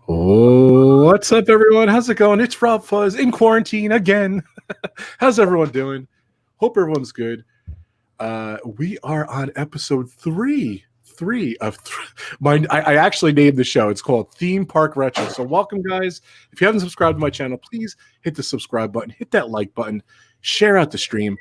Oh, what's up, everyone? How's it going? It's Rob Fuzz in quarantine again. How's everyone doing? Hope everyone's good. We are on episode three of I actually named the show. It's called Theme Park Retro. So welcome, guys. If you haven't subscribed to my channel, please hit the subscribe button, hit that like button, share out the stream.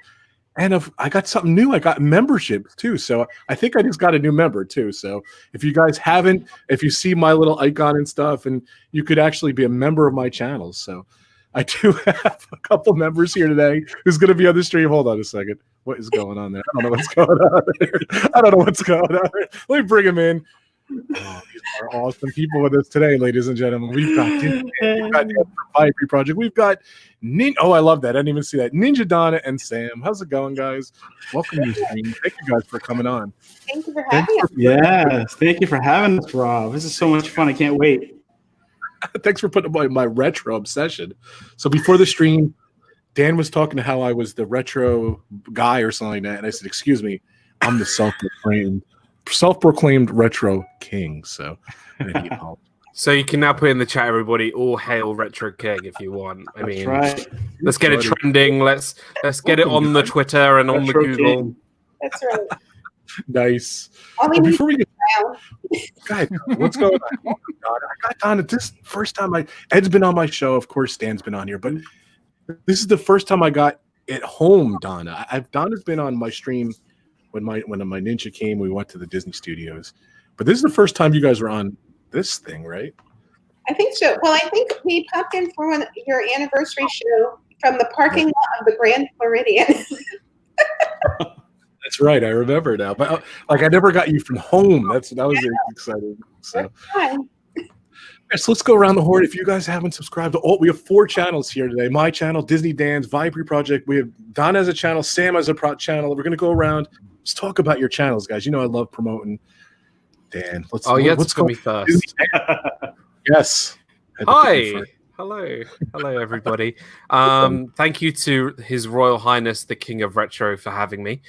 And I got something new. I got membership too. So I think I just got a new member too. So if you guys haven't, if you see my little icon and stuff, and you could actually be a member of my channel. So I do have a couple members here today who's going to be on the stream. Hold on a second. What is going on there? I don't know what's going on there. I don't know what's going on there. Let me bring them in. Oh, these are awesome people with us today, ladies and gentlemen. We've got the Viapree project. We've got Oh, I love that. I didn't even see that. Ninja, Donna, and Sam. How's it going, guys? Welcome to the stream. Thank you guys for coming on. Thank you for having us. Yes, thank you for having us, Rob. This is so much fun. I can't wait. Thanks for putting my retro obsession. So before the stream, Dan was talking to how I was the retro guy or something like that, and I said, "Excuse me, I'm the self-proclaimed retro king." So, so you can now put in the chat, everybody, all hail Retro King if you want. I mean, right. Let's get it trending. Let's get it on the Twitter and on the Google. King. That's right. Nice. Before we get guys, what's going on? Oh my God, I got Donna. This first time Ed's been on my show. Of course, Stan's been on here, but this is the first time I got at home. Donna, Donna's been on my stream when my ninja came. We went to the Disney studios, but this is the first time you guys were on this thing, right? I think so. Well, I think we popped in for your anniversary show from the parking lot of the Grand Floridian. That's right. I remember now. But I never got you from home. That was exciting. So. So let's go around the horn. If you guys haven't subscribed, we have 4 channels here today. My channel, DizneyDan's Viapree project. We have Donna has a channel, Sam has a channel. We're going to go around. Let's talk about your channels, guys. You know I love promoting. Dan, let's go me first. Yes. Hi. Hello, everybody. Thank you to His Royal Highness, the King of Retro, for having me.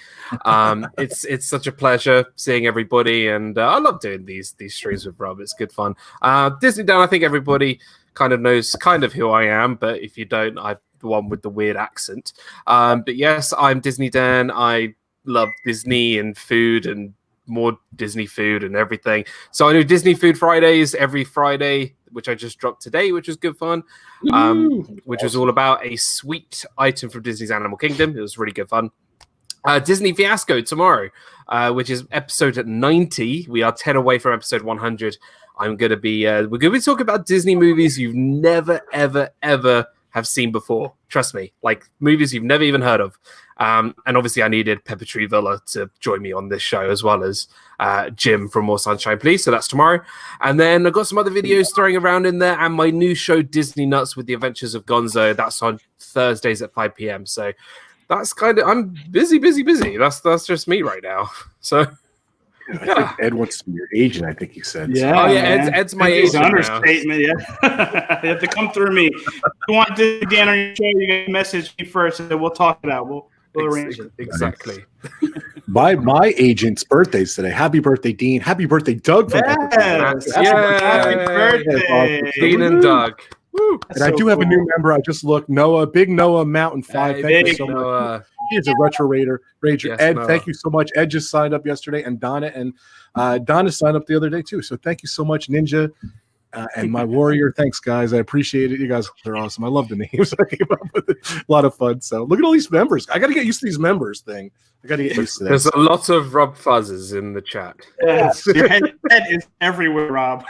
It's such a pleasure seeing everybody, and I love doing these streams with Rob. It's good fun. DizneyDan, I think everybody kind of knows who I am, but if you don't, I'm the one with the weird accent. But yes, I'm DizneyDan. I love Disney and food and more Disney food and everything. So I do Disney Food Fridays every Friday, which I just dropped today, which was good fun, which was all about a sweet item from Disney's Animal Kingdom. It was really good fun. Disney Fiasco tomorrow, which is episode 90. We are 10 away from episode 100. We're going to be talking about Disney movies you've never, ever, ever have seen before. Trust me, like movies you've never even heard of. And obviously I needed Pepper Tree Villa to join me on this show, as well as Jim from More Sunshine Please. So that's tomorrow. And then I've got some other videos throwing around in there, and my new show, Disney Nuts with the Adventures of Gonzo. That's on Thursdays at 5 p.m. So that's I'm busy. That's just me right now. So I think Ed wants to be your agent, I think he said. Yeah, so. Ed's my agent. Understatement, yeah. You have to come through me. If you want Dan on your show, you can message me first, and then we'll talk it out. We'll arrange it. Exactly. My agent's birthday's today. Happy birthday, Dean. Happy birthday, Doug. Yes. Happy birthday, Dean and Doug. Woo. And I do have a new member. I just looked. Noah, Big Noah Mountain 5. Thank you so much. He's a retro rager. Yes, Ed, Noah. Thank you so much. Ed just signed up yesterday, and Donna signed up the other day too. So thank you so much, Ninja. And my warrior, thanks guys. I appreciate it. You guys are awesome. I love the names. I came up with it. A lot of fun. So look at all these members. I got to get used to these members thing. I got to get used to that. There's a lot of Rob Fuzzes in the chat. Yes. Your head is everywhere, Rob.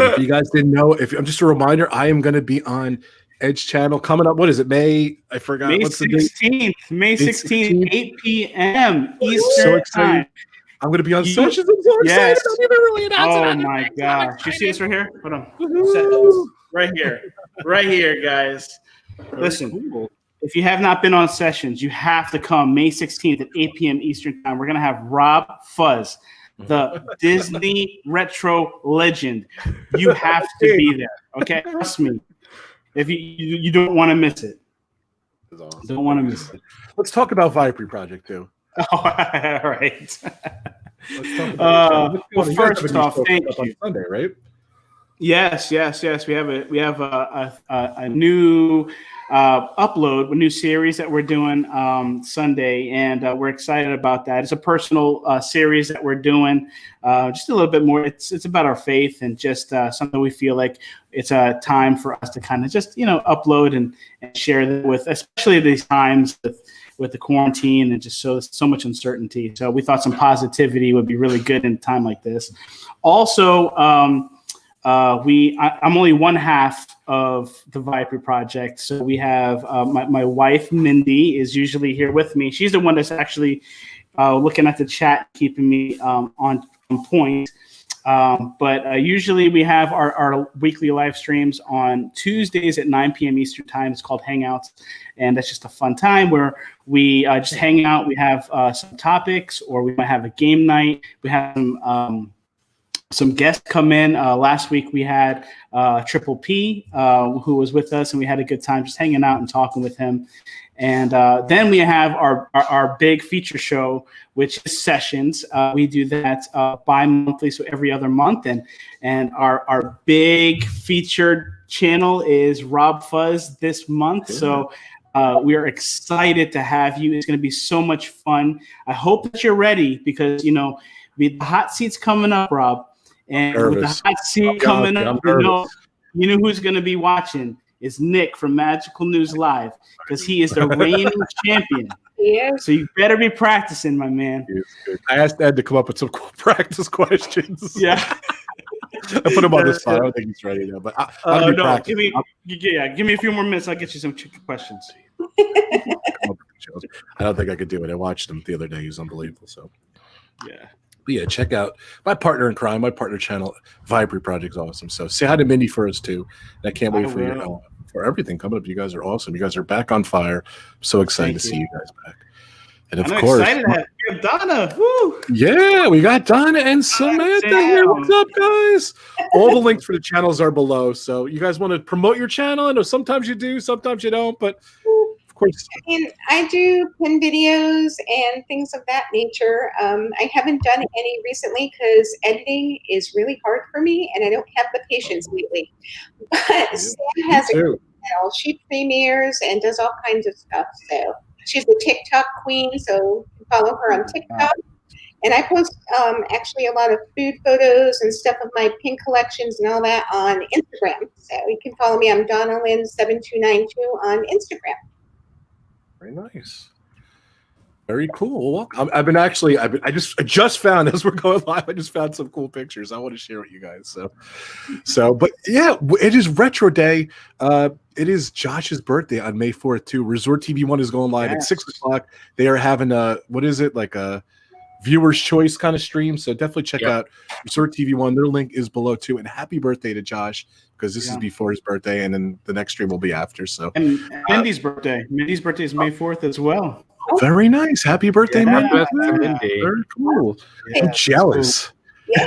If you guys didn't know, I'm just a reminder, I am going to be on Edge channel coming up. What is it? I forgot. May 16th. May 16th, 8 p.m. Eastern time. I'm going to be on sessions. I'm so excited. I don't even really announce it. Oh my gosh. You see this right here? Hold on. Right here, guys. Listen, if you have not been on sessions, you have to come May 16th at 8 p.m. Eastern time. We're going to have Rob Fuzz, the Disney retro legend. You have to be there. Okay? Trust me. If you don't want to miss it. Awesome. Don't want to miss it. Let's talk about Viapree project too. Oh, all right. Let's talk about Well, first off, thank you. On Sunday, right? Yes. We have a new upload, a new series that we're doing Sunday, and we're excited about that. It's a personal series that we're doing, just a little bit more. It's about our faith and just something we feel like it's a time for us to kind of just upload and share that with, especially these times with the quarantine and just so much uncertainty. So we thought some positivity would be really good in a time like this. Also, I'm only one half of the Viapree project. So we have my wife, Mindy, is usually here with me. She's the one that's actually looking at the chat, keeping me on point. But usually we have our weekly live streams on Tuesdays at 9 p.m. Eastern time. It's called Hangouts. And that's just a fun time where we just hang out. We have some topics, or we might have a game night. We have some guests come in. Last week we had Triple P, who was with us, and we had a good time just hanging out and talking with him. And then we have our big feature show, which is Sessions. We do that bi-monthly, so every other month. And our big featured channel is Rob Fuzz this month. So we are excited to have you. It's going to be so much fun. I hope that you're ready because, the hot seat's coming up, Rob. And with the hot seat coming up, you know who's going to be watching is Nick from Magical News Live, because he is the reigning champion. Yeah. So you better be practicing, my man. I asked Ed to come up with some cool practice questions. Yeah. I put him on the spot. I don't think he's ready now, but I'll be practicing. Give me a few more minutes. I'll get you some tricky questions. I don't think I could do it. I watched him the other day. He was unbelievable. So, yeah. But yeah, check out my partner in crime, my partner channel, Viapree Project's awesome. So say hi to Mindy for us too. And I can't wait for everything coming up. You guys are awesome. You guys are back on fire. I'm so excited to see you guys back. And of course, excited to have Donna. Woo! Yeah, we got Donna and Samantha here. What's up, guys? All the links for the channels are below. So you guys want to promote your channel? I know sometimes you do, sometimes you don't, but of course. And I do pin videos and things of that nature. I haven't done any recently because editing is really hard for me, and I don't have the patience lately. But Sam has a channel. She premieres and does all kinds of stuff. So she's the TikTok queen, so you can follow her on TikTok. And I post actually a lot of food photos and stuff of my pin collections and all that on Instagram. So you can follow me. I'm DonnaLynn7292 on Instagram. Very nice. Very cool. Well, I just found, as we're going live, I just found some cool pictures I want to share with you guys. But yeah, it is Retro Day. It is Josh's birthday on May 4th too. Resort TV 1 is going live at 6:00. They are having like a viewer's choice kind of stream. So definitely check out Resort TV 1. Their link is below too. And happy birthday to Josh, because this is before his birthday, and then the next stream will be after. So and Mindy's birthday. Mindy's birthday is May 4th as well. Very nice. Happy birthday, Mindy. Mindy. Very cool. I'm jealous. Yay.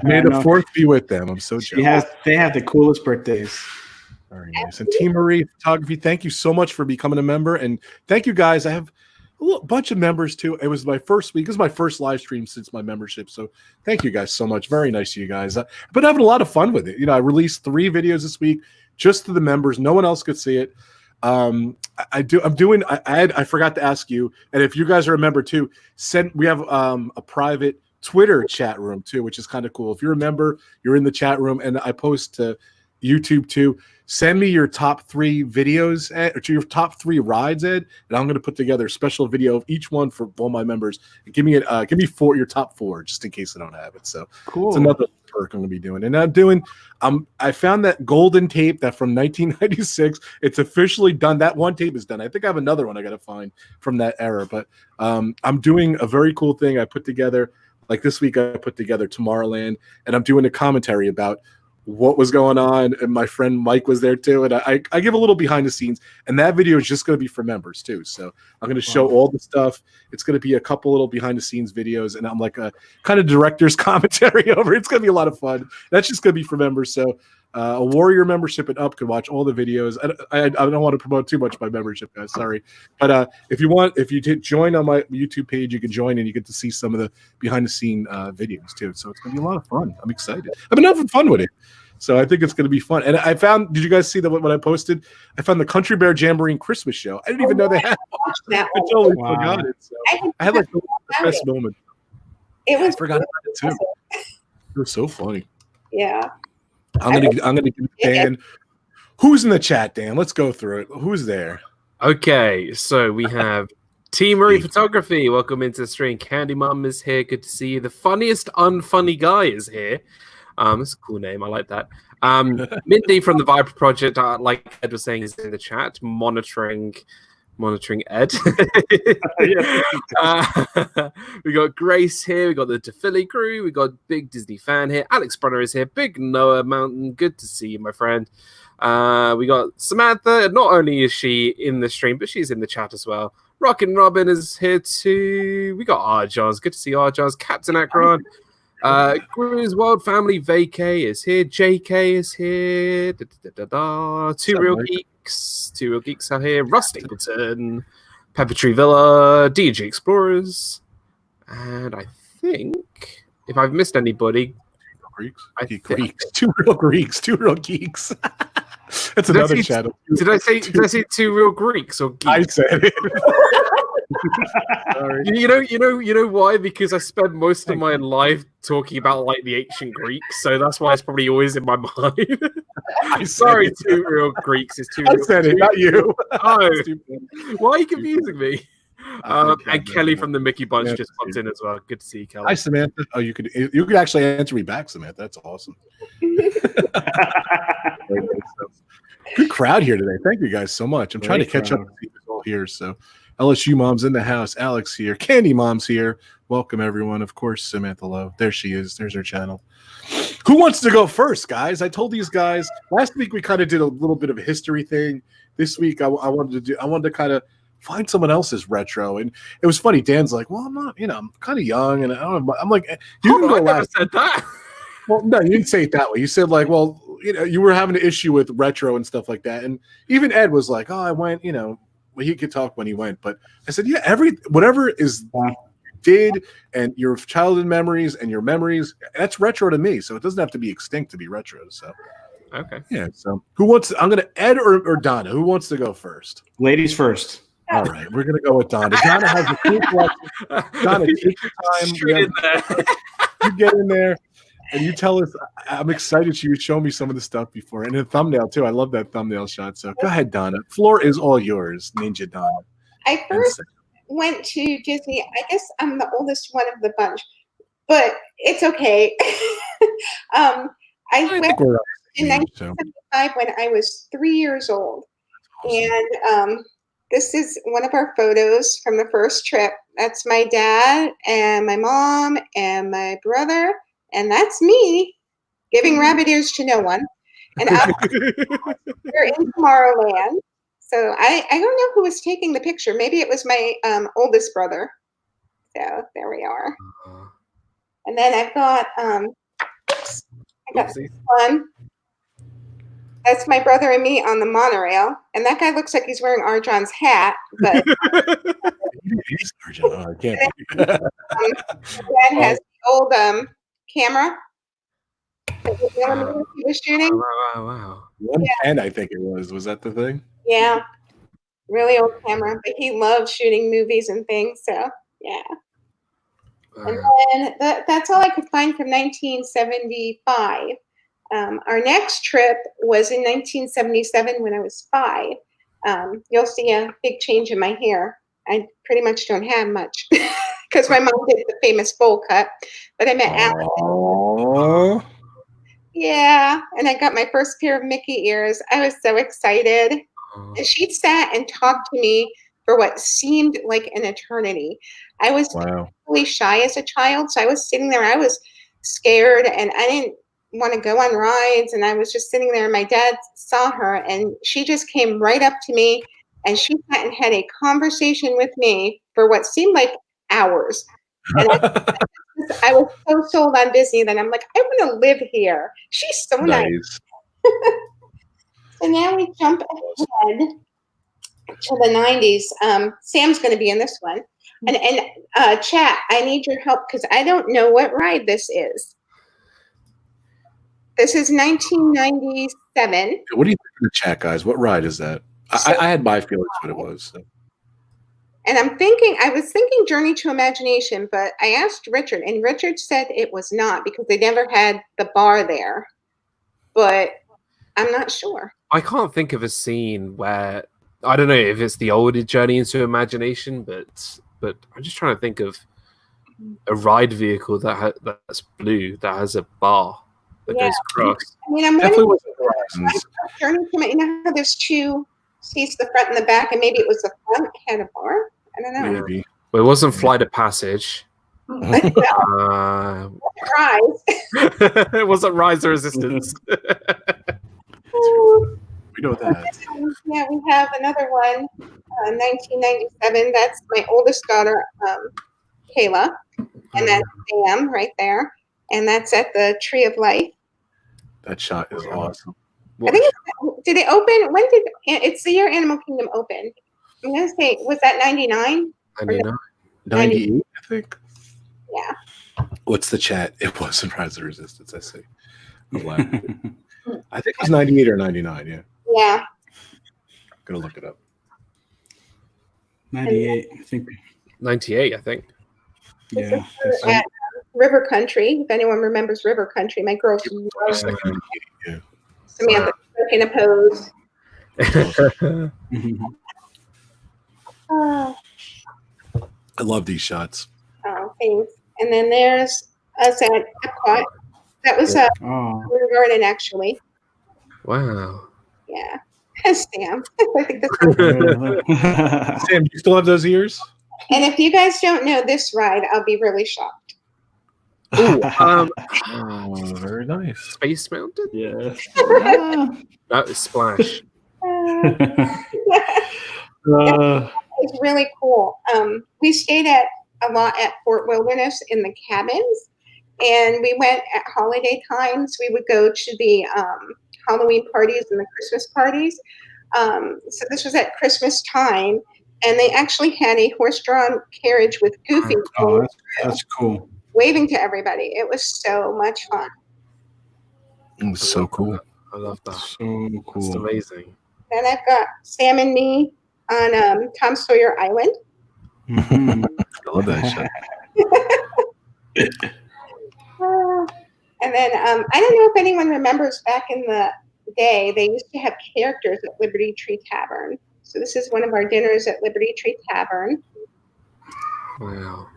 May the 4th be with them. I'm so jealous. They have the coolest birthdays. Very nice. And Team Marie Photography, thank you so much for becoming a member. And thank you guys. I have a bunch of members too. It was my first week. This is my first live stream since my membership. So thank you guys so much. Very nice of you guys. But having a lot of fun with it. I released 3 videos this week just to the members. No one else could see it. I forgot to ask you, and if you guys are a member too, we have a private Twitter chat room too, which is kind of cool. If you're a member, you're in the chat room, and I post to YouTube too. Send me your top 3 videos, or your top 3 rides, Ed, and I'm going to put together a special video of each one for all my members. Give me your top 4, just in case I don't have it. So cool. It's another perk I'm going to be doing. And I found that golden tape that from 1996. It's officially done. That one tape is done. I think I have another one I got to find from that era. But I'm doing a very cool thing. I put together, like this week, I put together Tomorrowland, and I'm doing a commentary about what was going on, and my friend Mike was there too, and I give a little behind the scenes, and that video is just going to be for members too. So I'm going to show all the stuff. It's going to be a couple little behind the scenes videos, and I'm like a kind of director's commentary over. It's going to be a lot of fun. That's just going to be for members. So A Warrior membership and up can watch all the videos. I don't want to promote too much my membership, guys. Sorry, but if you join on my YouTube page, you can join and you get to see some of the behind the scene videos too. So it's gonna be a lot of fun. I'm excited. I've been having fun with it, so I think it's gonna be fun. And I found. Did you guys see what I posted? I found the Country Bear Jamboree Christmas show. I didn't even know they had. I totally forgot it. So I had like the best moment. It was. I forgot about it too. It was so funny. Yeah. I'm gonna give Dan. Who's in the chat, Dan? Let's go through it. Who's there? Okay, so we have T Marie Photography. Welcome into the stream. Candy Mum is here. Good to see you. The funniest unfunny guy is here. That's a cool name. I like that. Mindy from the Viapree Project, like Ed was saying, is in the chat, monitoring Ed. We got Grace here. We got the DePhilly crew. We got Big Disney fan here. Alex Brunner is here. Big Noah Mountain. Good to see you, my friend. We got Samantha. Not only is she in the stream, but she's in the chat as well. Rockin' Robin is here too. We got R-Johns. Good to see R-Johns. Captain Akron. Gru's World Family Vacay is here. JK is here. Two Real Geeks are here. Russ Stapleton, Pepper Tree Villa, DJ Explorers, and I think if I've missed anybody, Two Real Geeks. That's another channel. Did I say Two Real Greeks or geeks? I said it. Sorry. You know why? Because I spent most of my life talking about like the ancient Greeks, so that's why it's probably always in my mind. I'm sorry, Two Real Greeks is Two. I said it, not you. Oh, why are you confusing me? And Kelly from the Mickey Bunch just popped in as well. Good to see you, Kelly. Hi, Samantha. Oh, you could actually answer me back, Samantha. That's awesome. Good crowd here today. Thank you guys so much. I'm trying to catch up with you all here. So LSU Mom's in the house. Alex here. Candy Mom's here. Welcome, everyone. Of course, Samantha Lowe. There she is. There's her channel. Who wants to go first, guys? I told these guys last week we kind of did a little bit of a history thing. This week I wanted to kind of find someone else's retro, and it was funny. Dan's like, "Well, I'm not. I'm kind of young, and I don't know." I'm like, "You can go last." I never said that. Well, no, you didn't say it that way. You said like, "Well, you were having an issue with retro and stuff like that," and even Ed was like, "Oh, I went." Well, he could talk when he went, but I said, "Yeah, whatever is." Did and your childhood memories and your memories, that's retro to me, so it doesn't have to be extinct to be retro. So okay, yeah. So I'm gonna Ed or Donna, who wants to go first? Ladies first. All right, we're gonna go with Donna. Donna has a cool collection. Donna, take your time. You get in there and you tell us. I'm excited you show me some of the stuff before, and a thumbnail too. I love that thumbnail shot. So go ahead, Donna. Floor is all yours, Ninja Donna. I first went to Disney. I guess I'm the oldest one of the bunch, but it's okay. I went in 1975 when I was 3 years old. And this is one of our photos from the first trip. That's my dad and my mom and my brother. And that's me giving rabbit ears to no one. And we're in Tomorrowland. So I don't know who was taking the picture. Maybe it was my oldest brother. So there we are. And then I've got this one. That's my brother and me on the monorail. And that guy looks like he's wearing R-John's hat. But Dad has the old camera. He was shooting. Wow. 110, I think it was. Was that the thing? Yeah, really old camera, but he loved shooting movies and things. So yeah, and then that's all I could find from 1975. Our next trip was in 1977 when I was 5. You'll see a big change in my hair. I pretty much don't have much because my mom did the famous bowl cut. But I met Alan. Yeah, and I got my first pair of Mickey ears. I was so excited. And she sat and talked to me for what seemed like an eternity. I was really shy as a child, so I was sitting there. I was scared, and I didn't want to go on rides, and I was just sitting there. And my dad saw her, and she just came right up to me, and she sat and had a conversation with me for what seemed like hours. And I was so sold on Disney that I'm like, I want to live here. She's so nice. So now we jump ahead to the 90s. Sam's going to be in this one. And chat, I need your help because I don't know what ride this is. This is 1997. What do you think of the chat, guys? What ride is that? I had my feelings what it was. So. And I was thinking Journey to Imagination, but I asked Richard, and Richard said it was not because they never had the bar there. But I'm not sure. I can't think of a scene where, I don't know if it's the older Journey into Imagination, but I'm just trying to think of a ride vehicle that's blue that has a bar that goes across. I mean, I'm Definitely wondering wasn't Journey to, you know how there's two seats, the front and the back, and maybe it was the front had a bar. I don't know. Maybe. Well, it wasn't Flight of Passage. Rise. It wasn't Rise of Resistance. We know that. Yeah, we have another one, 1997. That's my oldest daughter, Kayla, and that's Sam right there, and that's at the Tree of Life. That shot is awesome. I think did it open? When did it's the year Animal Kingdom opened? I'm gonna say, was that 99? 98, I think. Yeah. What's the chat? It wasn't Rise of Resistance. I see. I'm laughing. I think it was 98 or 99. Yeah. Yeah. I'm gonna look it up. 98, I think. 98, I think. Yeah. At River Country, if anyone remembers River Country, my girls love Yeah. Samantha in a pose. I love these shots. Oh, thanks. And then there's us at Epcot. That was River Garden, actually. Wow. Yeah. Sam. I think that's Sam, do you still have those ears? And if you guys don't know this ride, I'll be really shocked. Oh, very nice. Space Mountain? Yeah. That is Splash. It's really cool. We stayed a lot at Fort Wilderness in the cabins, and we went at holiday times. We would go to the Halloween parties and the Christmas parties. So this was at Christmas time, and they actually had a horse-drawn carriage with Goofy That's cool. waving to everybody. It was so much fun. It was so cool. I love that. So It's cool. amazing. Then I've got Sam and me on Tom Sawyer Island. Mhm. I love that shot. And then I don't know if anyone remembers back in the day, they used to have characters at Liberty Tree Tavern. So this is one of our dinners at Liberty Tree Tavern. Wow.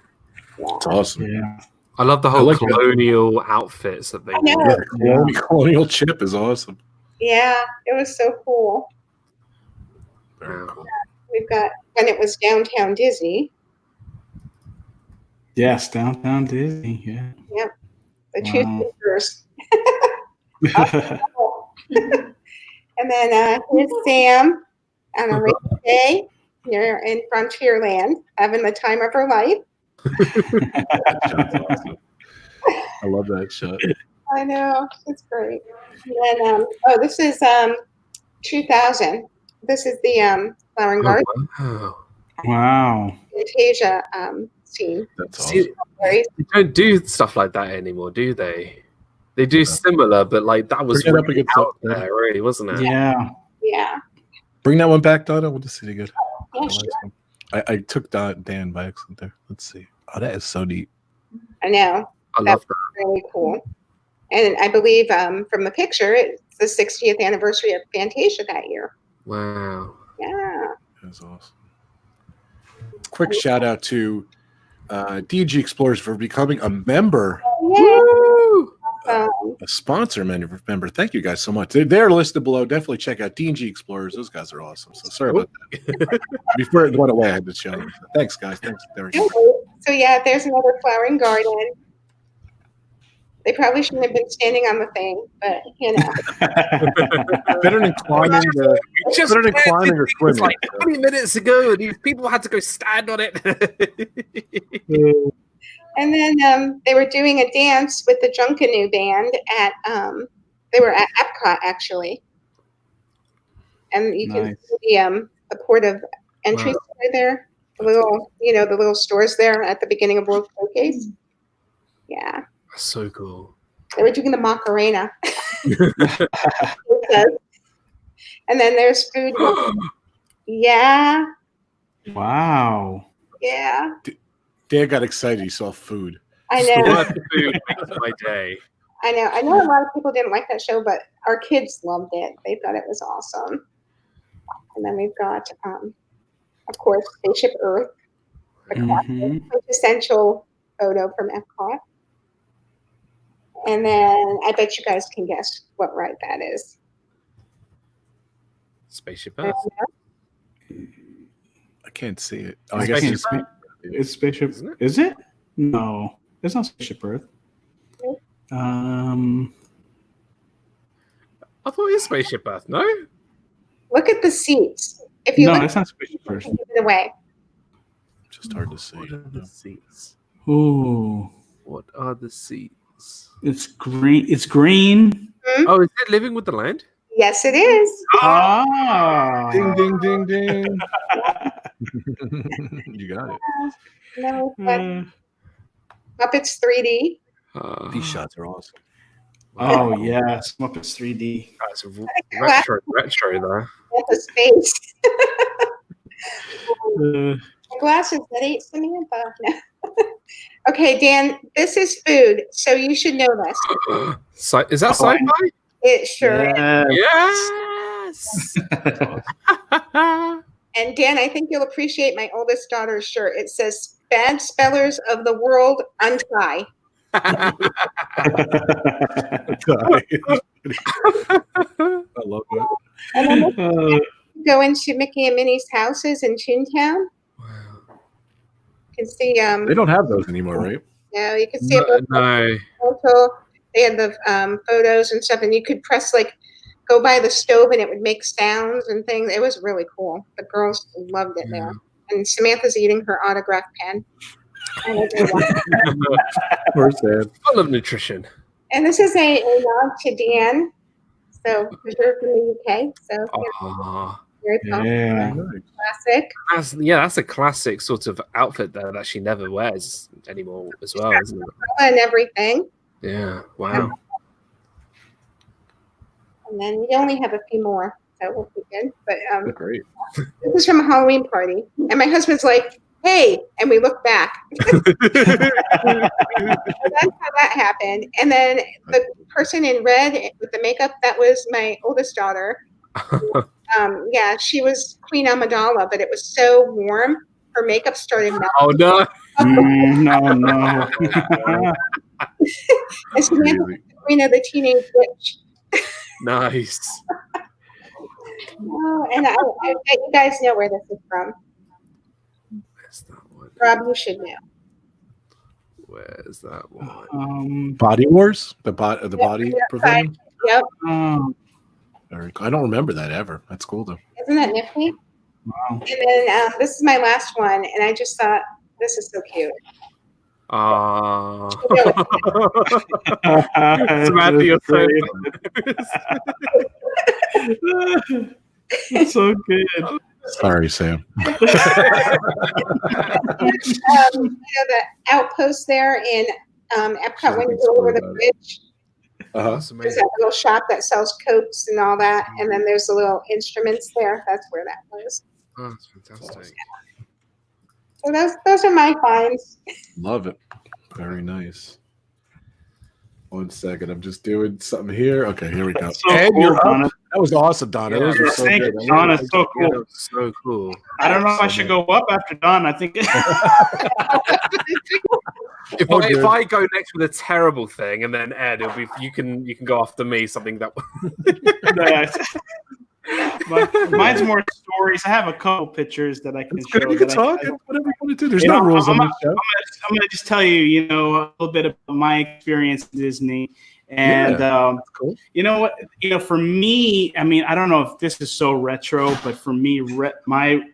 It's awesome. Yeah. I love the whole like that. colonial outfits that they I know. wore. Yeah, Colonial Chip is awesome. Yeah, it was so cool. Very cool. We've got when it was Downtown Disney. Yes, Downtown Disney. Yeah. Yep. The Wow. two fingers. And then here's Sam on a rainy day here in Frontierland, having the time of her life. That shot's awesome. I love that shot. I know, it's great. And then, this is 2000. This is the Flower and Garden Wow. Wow. Fantasia scene. That's See, awesome. Very they don't do stuff like that anymore, do they? They do similar, but like that was Bring it up really against out that. there, really, wasn't it? Yeah. yeah. Bring that one back, Donna. We'll just see it again. Yeah, sure. I took Dan by accident there. Let's see. Oh, that is so neat. I know. I love that. Really cool. And I believe from the picture, it's the 60th anniversary of Fantasia that year. Wow. Yeah. That was awesome. Quick shout out to DG Explorers for becoming a member, Yay. a sponsor member. Thank you guys so much. They're listed below. Definitely check out DG Explorers. Those guys are awesome. So sorry about that. Before it went away, I had to show them. Thanks, guys. Thanks. There we go. So yeah, there's another flowering garden. They probably shouldn't have been standing on the thing, but you know. Better than climbing the. Just Better than climbing or it was swimming. like 20 minutes ago, and these people had to go stand on it. And then they were doing a dance with the Junkanoo band at They were at Epcot actually, and you can see the port of entry right there. The little, the little stores there at the beginning of World Showcase. Yeah, That's so cool. they were doing the Macarena. And then there's food. Yeah. Wow. Yeah. Dan got excited. He saw food. I know. Food makes my day. I know. I know a lot of people didn't like that show, but our kids loved it. They thought it was awesome. And then we've got, of course, Spaceship Earth, the quintessential photo from Epcot. And then I bet you guys can guess what ride that is. Spaceship Earth. I can't see it. Oh, I guess it's Spaceship. Is it? No, it's not Spaceship Earth. I thought it was Spaceship Earth. No. Look at the seats. If you it's not Spaceship Earth. Away. Just hard to see. What are the seats? Ooh. What are the seats? It's green. It's green. Oh, is it Living with the Land? Yes, it is. Ah. Ding, ding, ding, ding. You got it. No, Muppets 3D. These shots are awesome. Oh yes, Muppets 3D. That's retro there. That's a space. The glasses that ain't Samantha. No. Okay, Dan, this is food, so you should know this. Is that sci-fi? It sure is. Yes. And Dan, I think you'll appreciate my oldest daughter's shirt. It says "Bad Spellers of the World Untie." I love it. And then go into Mickey and Minnie's houses in Toontown. Wow. You can see. They don't have those anymore, right? No, you can see No. They had the photos and stuff, and you could press go by the stove, and it would make sounds and things. It was really cool. The girls loved it there. And Samantha's eating her autograph pen. We're sad. Full of nutrition. And this is a nod to Dan. So, preserved in the UK. So, very classic. That's a classic sort of outfit there that she never wears anymore as well, isn't it? And everything. Yeah. Wow. And then we only have a few more, so we'll be good. But Great. this is from a Halloween party, and my husband's like, "Hey," and we look back. So that's how that happened. And then the person in red with the makeup, that was my oldest daughter. She was Queen Amidala, but it was so warm, her makeup started melting. Oh no! No. And Samantha was the queen of the teenage witch. Nice. And I bet you guys know where this is from. Where's that one? Rob, you should know. Where's that one? Body Wars? The body pavilion? Yep. Very cool. I don't remember that ever. That's cool though. Isn't that nifty? Wow. And then this is my last one, and I just thought this is so cute. Samantha, you're so It's so good. Sorry, Sam. The outpost there in Epcot when you go over the bridge. That's There's amazing. that little shop that sells coats and all that, and then there's the little instruments there. That's where that was. Oh, that's fantastic. So those are my finds. Love it. Very nice. 1 second. I'm just doing something here. Okay, here we go. So And cool, you're up. Donna. That was awesome, Donna. Those were so Thank good. you, Donna. So Yeah, cool. so cool. I don't know if I should go up after Donna. I think. If I go next with a terrible thing, and then Ed, it'll be you can go after me something that. Mine's more stories. I have a couple pictures that I can show. You can talk. Whatever you want to do. There's no rules on this show. I'm gonna just tell you, a little bit about my experience at Disney. And cool. You know what? For me, I mean, I don't know if this is so retro, but for me,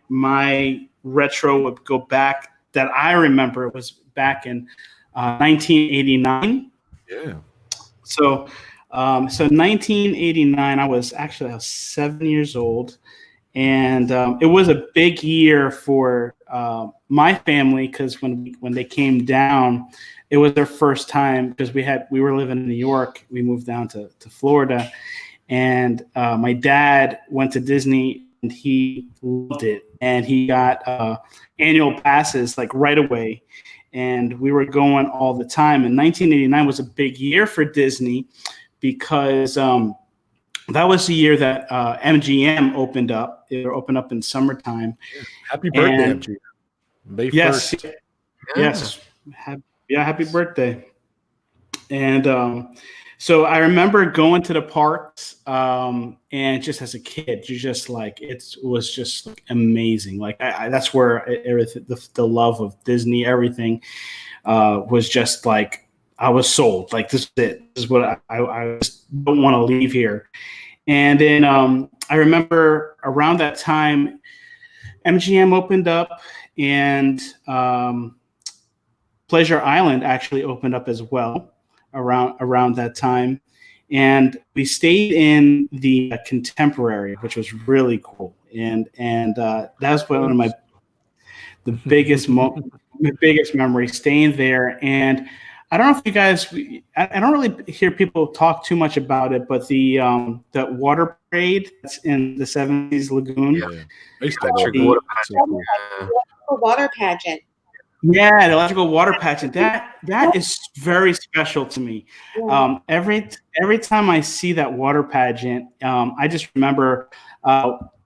my retro would go back that I remember was back in 1989. Yeah. So So 1989, I was 7 years old, and it was a big year for my family because when they came down, it was their first time because we were living in New York. We moved down to Florida, and my dad went to Disney and he loved it, and he got annual passes like right away, and we were going all the time. And 1989 was a big year for Disney because that was the year that MGM opened up. It opened up in summertime. Happy birthday, MGM. May 1st. Yes. Happy birthday. And so I remember going to the parks, and just as a kid, you just like it was just like amazing. Like that's where everything, the love of Disney, everything was just like I was sold. Like this is it. This is what I just don't want to leave here. And then I remember around that time, MGM opened up, and Pleasure Island actually opened up as well around that time. And we stayed in the Contemporary, which was really cool. And that was one of the biggest biggest memories, staying there. And I don't know if you guys, I don't really hear people talk too much about it, but the water parade that's in the 70s Lagoon. The water pageant. Yeah, the electrical water pageant. That is very special to me. Yeah. Every time I see that water pageant, I just remember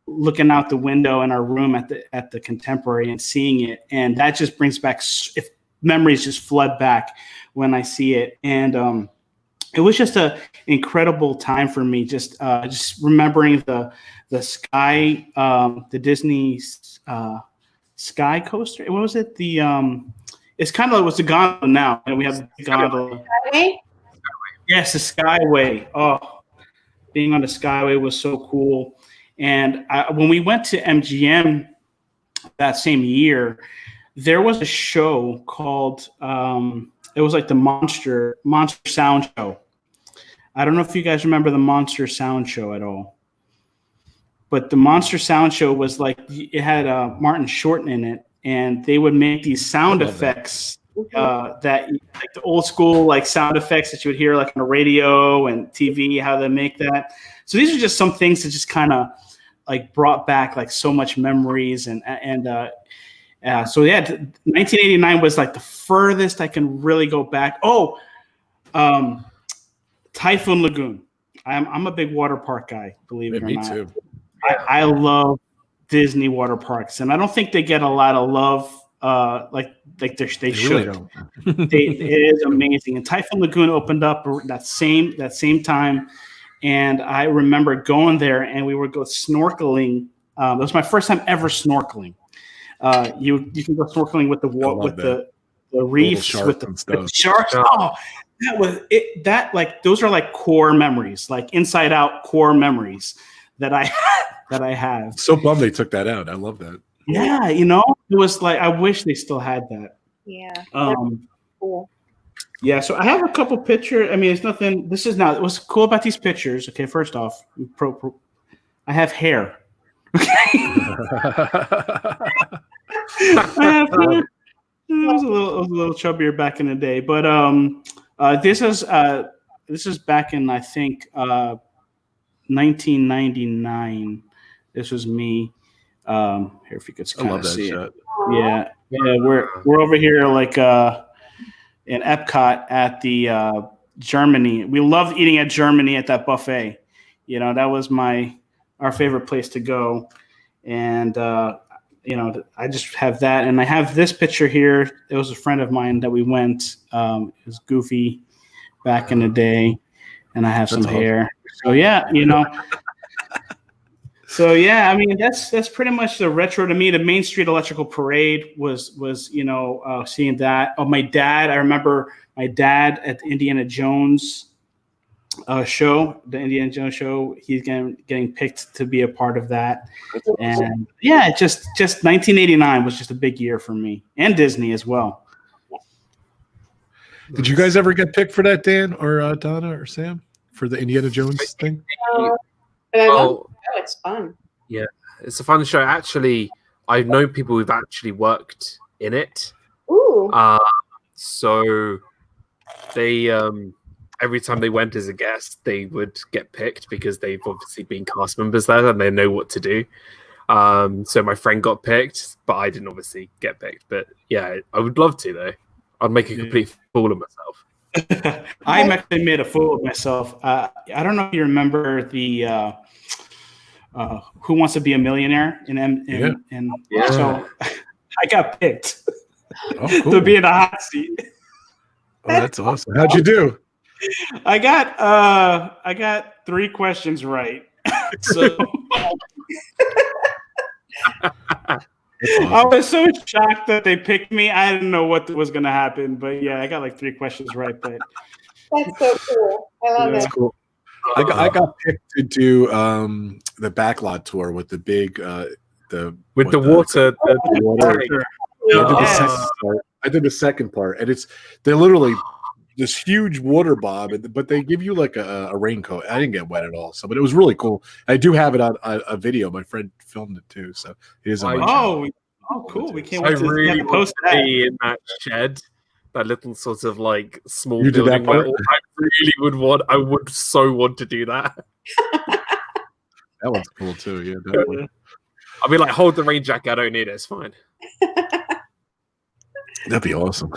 looking out the window in our room at the Contemporary and seeing it, and that just brings back memories just flood back when I see it. And it was just an incredible time for me. Just remembering the sky, the Disney Sky Coaster. What was it? It's kind of like what's the gondola now, and we have the gondola. Skyway? Yes, the Skyway. Oh, being on the Skyway was so cool. And when we went to MGM that same year, there was a show called it was like the Monster Sound Show. I don't know if you guys remember the Monster Sound Show at all. But the Monster Sound Show was like, it had Martin Short in it, and they would make these sound effects that like the old school like sound effects that you would hear like on the radio and TV, how they make that. So these are just some things that just kind of like brought back like so much memories. So yeah, 1989 was like the furthest I can really go back. Oh, Typhoon Lagoon. I'm a big water park guy, believe it or not. Me too. I love Disney water parks, and I don't think they get a lot of love like they should. Really don't. It is amazing. And Typhoon Lagoon opened up that same time, and I remember going there, and we would go snorkeling. It was my first time ever snorkeling. You can go snorkeling with the reefs with the sharks. Oh, that was it. Those are like core memories, like inside out core memories that I have. So bummed they took that out. I love that. Yeah, it was like I wish they still had that. Yeah. Cool. Yeah, so I have a couple pictures. I mean, it's nothing. What's cool about these pictures? Okay, first off, I have hair. Okay. I was a little chubbier back in the day, but this is back in I think 1999. This was me. Here, if you could kind of see it. Yeah, we're over here like in Epcot at the Germany. We loved eating at Germany at that buffet. That was our favorite place to go, and I just have that, and I have this picture here. It was a friend of mine that we went. It was Goofy back in the day, and I have some hair. So yeah, So yeah, I mean that's pretty much the retro to me. The Main Street Electrical Parade was seeing that. Oh, my dad! I remember my dad at the Indiana Jones show. The Indiana Jones show. He's getting picked to be a part of that. And yeah, just 1989 was just a big year for me and Disney as well. Did you guys ever get picked for that, Dan or Donna or Sam? for the Indiana Jones thing? But I love Oh, it. It's fun. it's a fun show. Actually, I know people who've actually worked in it. Ooh. So they every time they went as a guest, they would get picked because they've obviously been cast members there and they know what to do. So my friend got picked, but I didn't obviously get picked. But yeah, I would love to though. I'd make a complete fool of myself. I'm actually made a fool of myself. I don't know if you remember the Who Wants to Be a Millionaire so I got picked to be in the hot seat. Oh, that's awesome. How'd you do? I got 3 questions right. So I was so shocked that they picked me. I didn't know what was going to happen, but yeah, I got like 3 questions right. But That's so cool. I love That's it. cool. I got picked to do the backlot tour with the big With the water. water. I did the second part, and they're literally this huge water bob, but they give you like a raincoat. I didn't get wet at all, but it was really cool. I do have it on a video. My friend filmed it too, so it is on my channel. Oh, cool! We can't I wait to really post want to that. be in that shed, that little sort of like small You did that building. Where part? I really would want. I would so want to do that. That one's cool too. Yeah, definitely. I'll be like, hold the rain jacket. I don't need it. It's fine. That'd be awesome.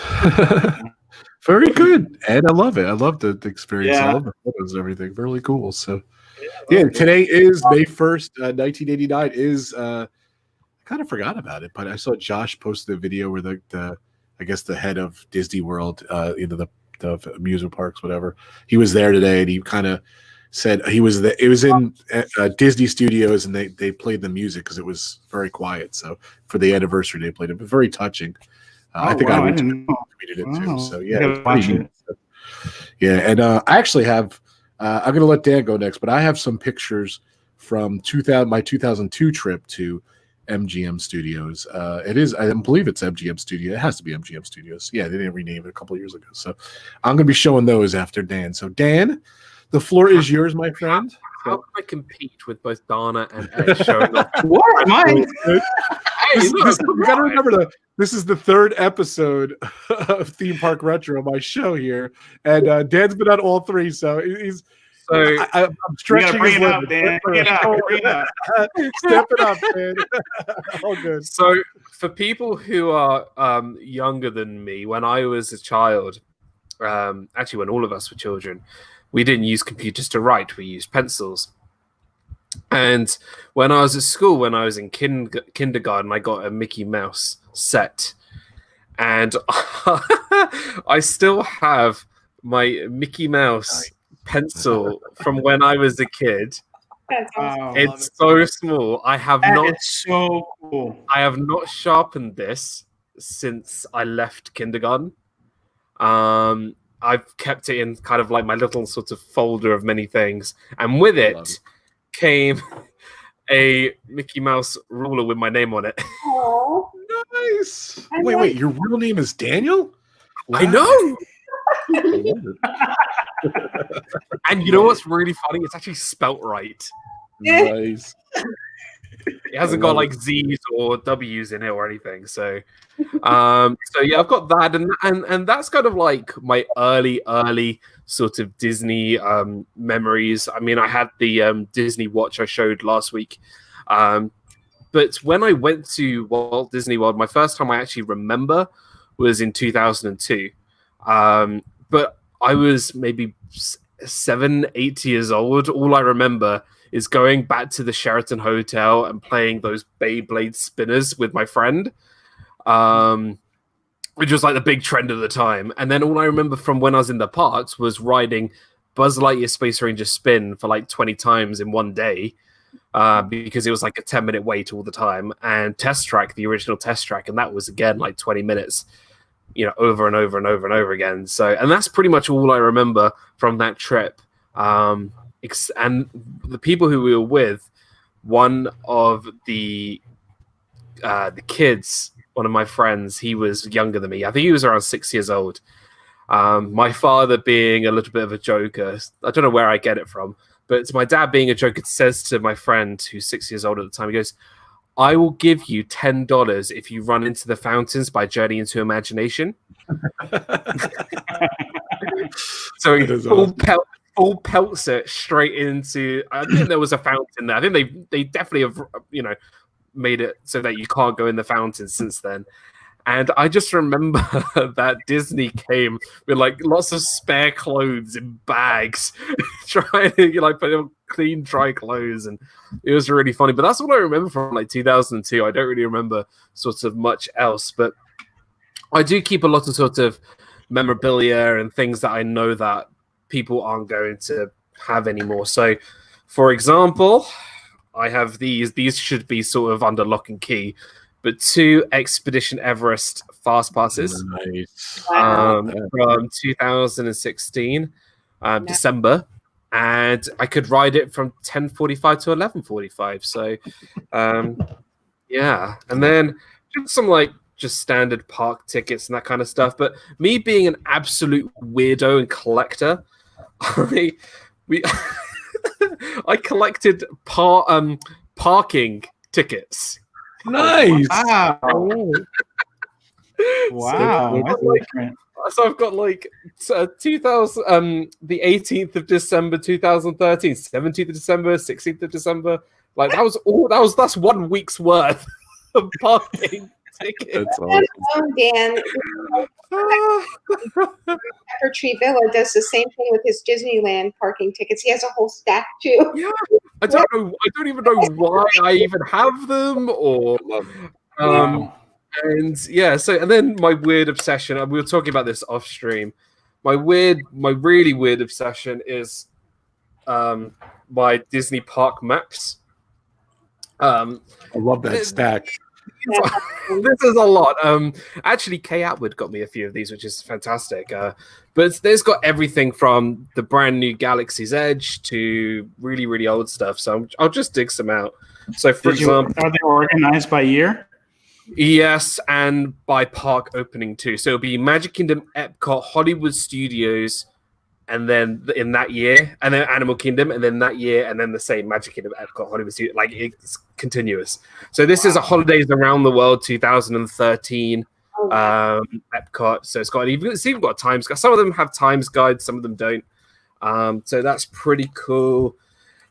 Very good, Ed. I love it. I love the experience. Yeah. I love the photos and everything. Really cool. So, yeah, today is May 1st, 1989. Is I kind of forgot about it, but I saw Josh posted a video where the I guess the head of Disney World, the amusement parks, whatever. He was there today, and he kind of said it was in Disney Studios, and they played the music because it was very quiet. So for the anniversary, they played it. But very touching. I think I didn't know. tweeted it too. So I yeah, gotta it's watch pretty it. neat. Yeah, and I actually have. I'm going to let Dan go next, but I have some pictures from my 2002 trip to MGM Studios. I believe it's MGM Studio. It has to be MGM Studios. Yeah, they didn't rename it a couple years ago. So I'm going to be showing those after Dan. So Dan, the floor is yours, my friend. How can I compete with both Donna and Ed showing off? What? Mine? You got to remember this is the 3rd episode of Theme Park Retro, my show here, and Dan's been on all 3, so he's. So I'm stretching bring his it up, limit. Dan. Bring it up. Bring it up. Step it up, man. All good. So for people who are younger than me, when I was a child, actually when all of us were children, we didn't use computers to write. We used pencils. And when I was at school, when I was in kindergarten, I got a Mickey Mouse set. And I still have my Mickey Mouse pencil from when I was a kid. That's awesome. It's so small. I have It's so cool. I have not sharpened this since I left kindergarten. I've kept it in kind of like my little sort of folder of many things, and with it came a Mickey Mouse ruler with my name on it. Aw. Nice. Wait, your real name is Daniel? I know. And you know what's really funny? It's actually spelt right. Nice. It hasn't got like Z's or W's in it or anything. So yeah, I've got that, and that's kind of like my early sort of Disney memories. I mean, I had the Disney watch I showed last week, but when I went to Walt Disney World, my first time I actually remember was in 2002. But I was maybe 7-8 years old. All I remember is going back to the Sheraton Hotel and playing those Beyblade spinners with my friend, which was like the big trend at the time. And then all I remember from when I was in the parks was riding Buzz Lightyear Space Ranger Spin for like 20 times in one day, because it was like a 10-minute wait all the time, and Test Track, the original Test Track, and that was again like 20 minutes, over and over and over and over again. So, and that's pretty much all I remember from that trip. And the people who we were with, one of the kids, one of my friends, he was younger than me. I think he was around 6 years old. My father being a little bit of a joker. I don't know where I get it from, but it's my dad being a joker says to my friend who's 6 years old at the time, he goes, I will give you $10 if you run into the fountains by Journey into Imagination. So he full pelts it straight into. I think there was a fountain there. I think they definitely have, made it so that you can't go in the fountain since then. And I just remember that Disney came with like lots of spare clothes in bags, trying to put on clean, dry clothes, and it was really funny. But that's what I remember from like 2002. I don't really remember sort of much else, but I do keep a lot of sort of memorabilia and things that I know that people aren't going to have anymore. So, for example, I have these. These should be sort of under lock and key. But 2 Expedition Everest fast passes from 2016, December, and I could ride it from 10:45 to 11:45. So, yeah, and then just some just standard park tickets and that kind of stuff. But me being an absolute weirdo and collector, I collected parking tickets. Nice. Wow. Wow. So I've got 2000 the 18th of December 2013, 17th of December, 16th of December. That's 1 week's worth of parking tickets. That's awesome. Dan. Pepper Tree Villa does the same thing with his Disneyland parking tickets. He has a whole stack too. Yeah. I don't even know why I even have them or and yeah, and then my weird obsession, we were talking about this off stream. My really weird obsession is my Disney park maps. I love that stack. This is a lot. Actually, Kay Atwood got me a few of these, which is fantastic. But there's got everything from the brand new Galaxy's Edge to really, really old stuff. So I'll just dig some out. So, for example, are they organized by year? Yes, and by park opening too. So it'll be Magic Kingdom, Epcot, Hollywood Studios, and then in that year, and then Animal Kingdom, and then that year, and then the same Magic Kingdom, Epcot, Hollywood Studios. It's continuous. So this is a Holidays Around the World 2013 Epcot. So it's even got a times guide. Some of them have times guides, some of them don't. So that's pretty cool.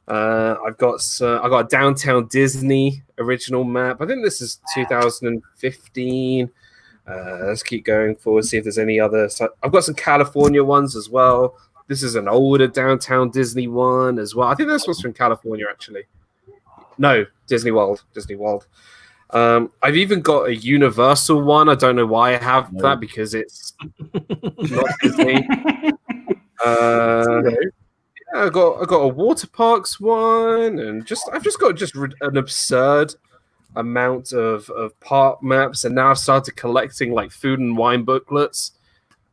I've got a Downtown Disney original map. I think this is 2015. Let's keep going forward, see if there's any other. So I've got some California ones as well. This is an older Downtown Disney one as well. I think this one's from California, actually. No, Disney World. I've even got a Universal one. I don't know why I have that because it's not Disney. I got a water parks one, and I've just got an absurd amount of park maps, and now I've started collecting food and wine booklets.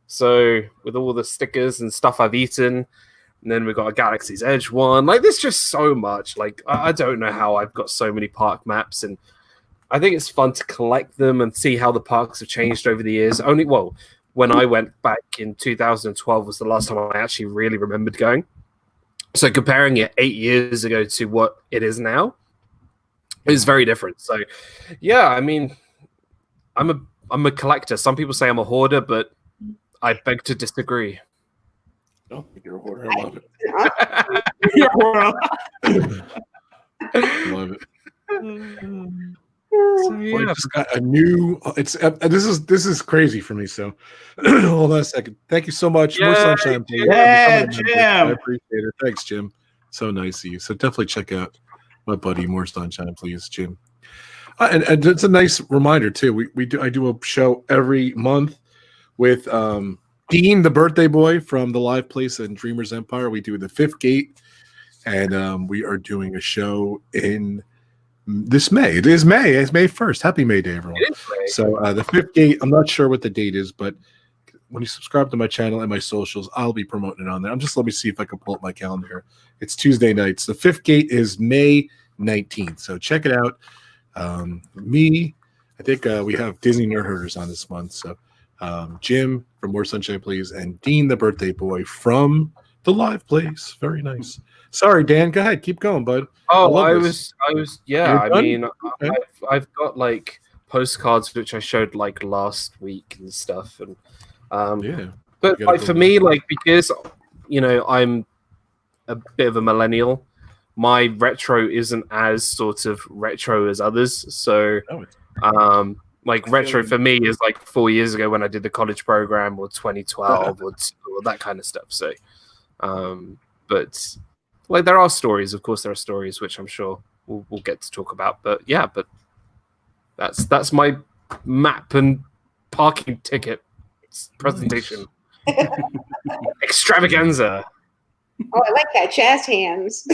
So with all the stickers and stuff I've eaten, and then we've got a Galaxy's Edge one. There's just so much. I don't know how I've got so many park maps, and I think it's fun to collect them and see how the parks have changed over the years. When I went back in 2012 was the last time I actually really remembered going. So comparing it 8 years ago to what it is now is very different. So, yeah, I mean, I'm a collector. Some people say I'm a hoarder, but I beg to disagree. Oh, you're a hoarder. I love it. You're a hoarder. Love it. So, yeah. I just got a new. This is crazy for me. So, hold on a second. Thank you so much. More sunshine, please. Yeah, Jim. I appreciate it. Thanks, Jim. So nice of you. So definitely check out my buddy More Sunshine, please, Jim. And it's a nice reminder too. I do a show every month with Dean, the birthday boy from the Live Place and Dreamers Empire. We do the Fifth Gate, and we are doing a show in this May. It is May. It's May 1st. Happy May Day, everyone. So the Fifth Gate, I'm not sure what the date is, but when you subscribe to my channel and my socials, I'll be promoting it on there. Let me see if I can pull up my calendar here. It's Tuesday nights. The Fifth Gate is May 19th. So check it out. I think we have Disney Nerd Herders on this month. So Jim from More Sunshine Please, and Dean the birthday boy from the live place. Very nice. Sorry, Dan, go ahead, keep going, bud. Oh, I was yeah. I mean, Okay. I've got like postcards which I showed like last week and stuff, and Yeah. but You gotta like go for with me, it. like because I'm a bit of a millennial, my retro isn't as sort of retro as others. So Oh, it's- like retro for me is like 4 years ago when I did the college program, or 2012, or that kind of stuff. So, but like there are stories, of course, there are stories which I'm sure we'll get to talk about. But yeah, but that's my map and parking ticket presentation extravaganza. Oh, I like that. Jazz hands.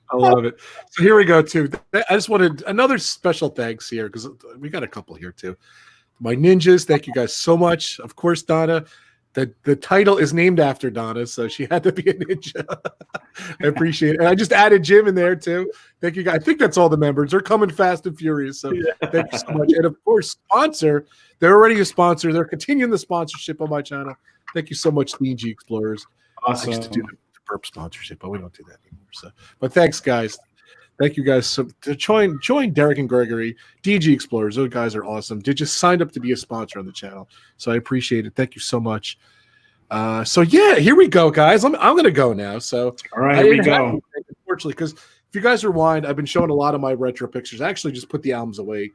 I love it. So here we go, too. I just wanted another special thanks here because we got a couple here, too. My ninjas, thank you guys so much. Of course, Donna, the title is named after Donna, so she had to be a ninja. I appreciate it. And I just added Jim in there, too. Thank you, guys. I think that's all the members. They're coming fast and furious, so thank you so much. And, of course, sponsor. They're already a sponsor. They're continuing the sponsorship on my channel. Thank you so much, DG Explorers. Awesome. I used to do the burp sponsorship, but we don't do that anymore. So, but thanks, guys. Thank you, guys. So to join Derick and Greggory, DG Explorers. Those guys are awesome. They just signed up to be a sponsor on the channel, so I appreciate it. Thank you so much. So yeah, here we go, guys. I'm gonna go now. So All right, here we go. Unfortunately, because if you guys rewind, I've been showing a lot of my retro pictures. I actually just put the albums away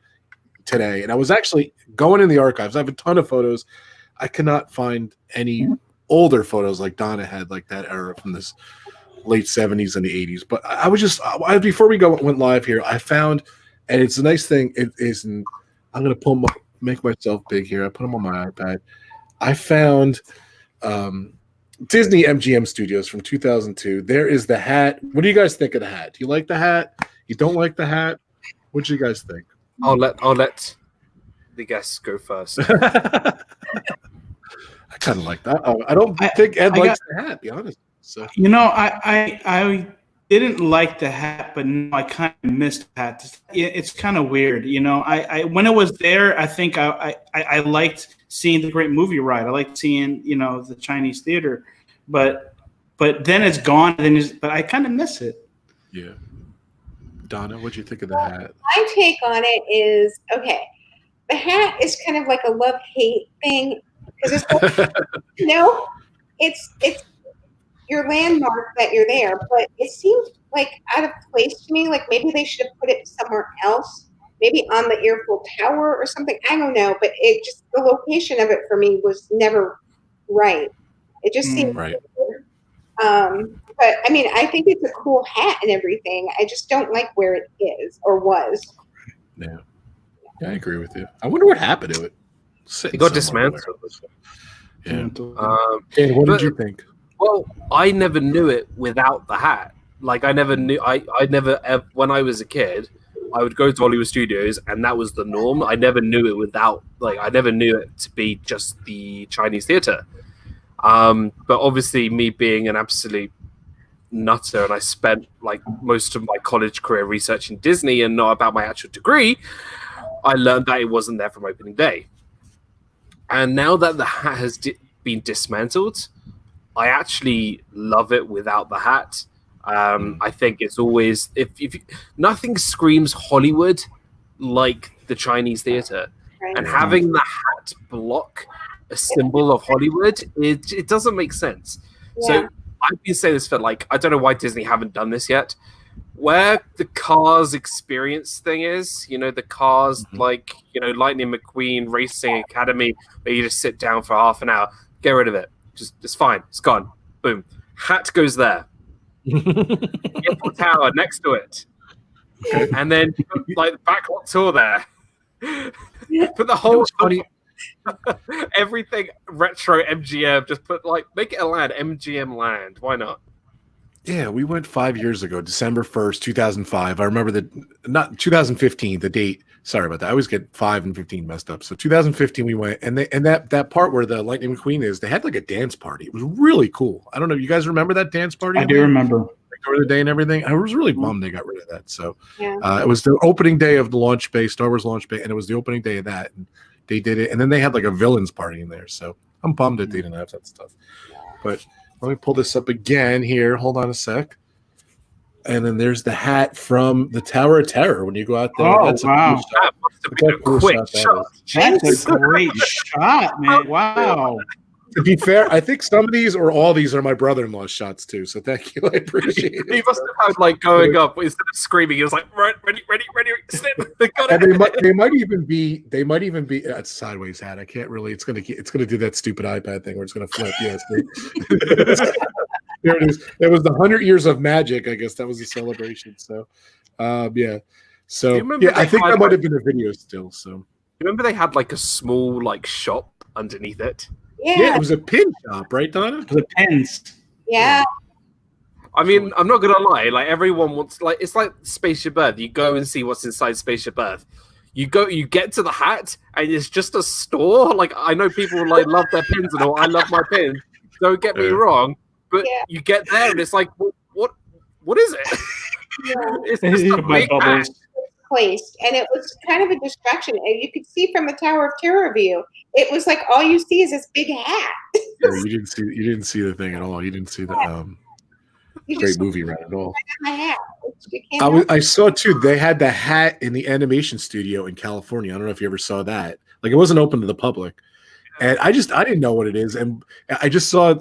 today, and I was actually going in the archives. I have a ton of photos. I cannot find any older photos like Donna had, like that era from this late 70s and the 80s. But I was just before we went live here, I found, and it's a nice thing. It is. I'm gonna make myself big here. I put them on my iPad. I found Disney MGM Studios from 2002. There is the hat. What do you guys think of the hat? Do you like the hat? You don't like the hat? What do you guys think? I'll let the guests go first. I kind of like that. I don't think Ed likes the hat, to be honest. So You know, I didn't like the hat, but no, I kind of missed the hat. It's kind of weird, you know. I when it was there, I think I liked seeing the great movie ride. I liked seeing, you know, the Chinese theater, but then it's gone. But I kind of miss it. yeah. Donna, what'd you think of the hat? My take on it is, okay, the hat is kind of like a love-hate thing because it's like, you know, it's your landmark that you're there, but it seems like out of place to me. Like maybe they should have put it somewhere else, maybe on the Earful Tower or something. I don't know, but it just, the location of it for me was never right. It just seemed right. But I mean, I think it's a cool hat and everything. I just don't like where it is or was. Yeah. Yeah, I agree with you. I wonder what happened to it. It got dismantled. Yeah. And what but- did you think? Well, I never knew it without the hat. Like I never knew. I never when I was a kid, I would go to Hollywood Studios, and that was the norm. I never knew it without. Like I never knew it to be just the Chinese theater. But obviously, me being an absolute nutter, and I spent like most of my college career researching Disney and not about my actual degree, I learned that it wasn't there from opening day. And now that the hat has been dismantled, I actually love it without the hat. I think it's always if nothing screams Hollywood like the Chinese theater, Right. and having the hat block a symbol of Hollywood, it doesn't make sense. Yeah. So I've been saying this for like, I don't know why Disney haven't done this yet. Where the Cars experience thing is, you know, the Cars, like, you know, Lightning McQueen Racing Academy, where you just sit down for half an hour, get rid of it. Just, it's fine. It's gone. Boom. Hat goes there. Eiffel Tower next to it. And then put, like, backlot tour there. Put the whole funny. everything retro MGM, just put like, make it a land, MGM land. Why not? Yeah, we went 5 years ago, December 1st, 2005. I remember not 2015, the date. Sorry about that. I always get 5 and 15 messed up. So 2015 we went, and that part where the Lightning McQueen is, they had like a dance party. It was really cool. I don't know. You guys remember that dance party? I do remember. Like during the day and everything. I was really bummed they got rid of that. So Yeah. it was the opening day of the launch bay, Star Wars launch bay, and it was the opening day of that. And they did it, and then they had like a villains party in there. So I'm bummed that they didn't have that stuff. But let me pull this up again here. Hold on a sec. And then there's the hat from the Tower of Terror when you go out there. Oh, that's wow. a cool shot. That must have Look been how a cool quick shot that shot. is. That's a great shot, man. Wow. To be fair, I think some of these or all these are my brother-in-law's shots too. So thank you. I appreciate it. He must have had like going up instead of screaming. He was like, right, ready, snip. They got And it. they might even be it's a sideways hat. I can't really. It's gonna do that stupid iPad thing where it's gonna flip. Yes. There it is. It was the 100 years of magic. I guess that was the celebration. So, yeah. So yeah, I think that might have been a video still. So Remember they had like a small like shop underneath it. yeah, it was a pin shop, right, Donna? The pens. Yeah. I mean, I'm not gonna lie. Like everyone wants, like it's like Spaceship Earth. You go and see what's inside Spaceship Earth. You get to the hat, and it's just a store. Like I know people like love their pins and all. I love my pins. Don't get me wrong, but you get there and it's like, what is it? It's just a My big bubbles. hat. Placed, and it was kind of a distraction. And you could see from the Tower of Terror view, it was like all you see is this big hat. Yeah, you didn't see the thing at all. You didn't see the You great just movie right at all. my hat. You can't help I saw too. They had the hat in the animation studio in California. I don't know if you ever saw that. Like it wasn't open to the public, and I didn't know what it is. And I just saw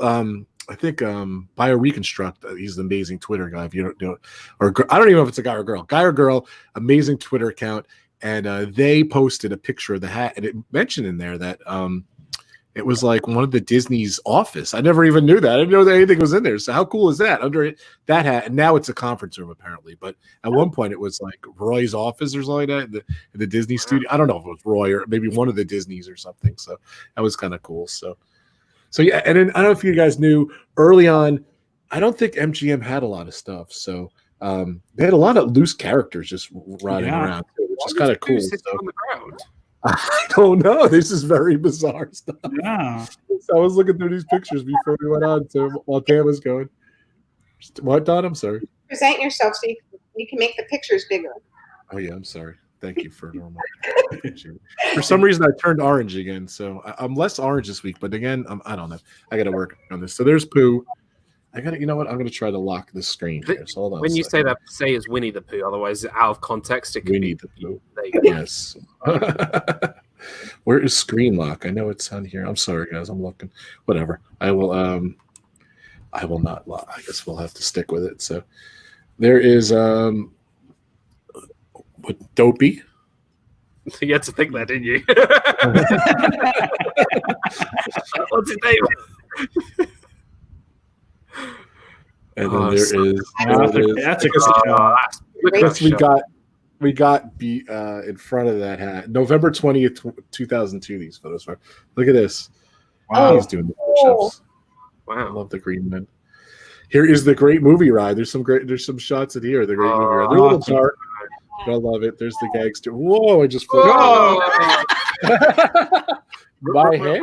I think BioReconstruct. He's an amazing Twitter guy. If you don't know, or I don't even know if it's a guy or girl. Amazing Twitter account, and they posted a picture of the hat, and it mentioned in there that it was like one of the Disney's office. I never even knew that. I didn't know that anything was in there. So how cool is that? Under that hat, and now it's a conference room apparently. But at one point it was like Roy's office or something like that in the Disney studio. I don't know if it was Roy or maybe one of the Disneys or something. So that was kind of cool. So yeah, and then I don't know if you guys knew early on, I don't think MGM had a lot of stuff. So they had a lot of loose characters just riding around, which is kind of cool. So, on the ground. I don't know. This is very bizarre stuff. Yeah. So I was looking through these pictures before we went on to while Pam was going. What, Don? I'm sorry. present yourself so you can make the pictures bigger. Oh yeah, I'm sorry. Thank you for normal. For some reason, I turned orange again, so I'm less orange this week. But again, I don't know. I got to work on this. So there's Pooh. I got to. You know what? I'm going to try to lock this screen here. So hold on. When you say that, say it's Winnie the Pooh. Otherwise, out of context, it could Winnie be the Pooh. There you go. Yes. Where is screen lock? I know it's on here. I'm sorry, guys. I'm looking. Whatever. I will not lock. I guess we'll have to stick with it. So there is what, Dopey. You had to think that, didn't you? What's his name? And then there is That's a good shot. Yes, we got in front of that hat. November 20th, 2002. These photos were. Look at this. Wow. He's doing the push-ups. I Wow. love the green men. Here is the great movie ride. There's some shots in here. The great movie ride. They're a little dark. But I love it. There's the gangster. Whoa! I just Whoa! my head.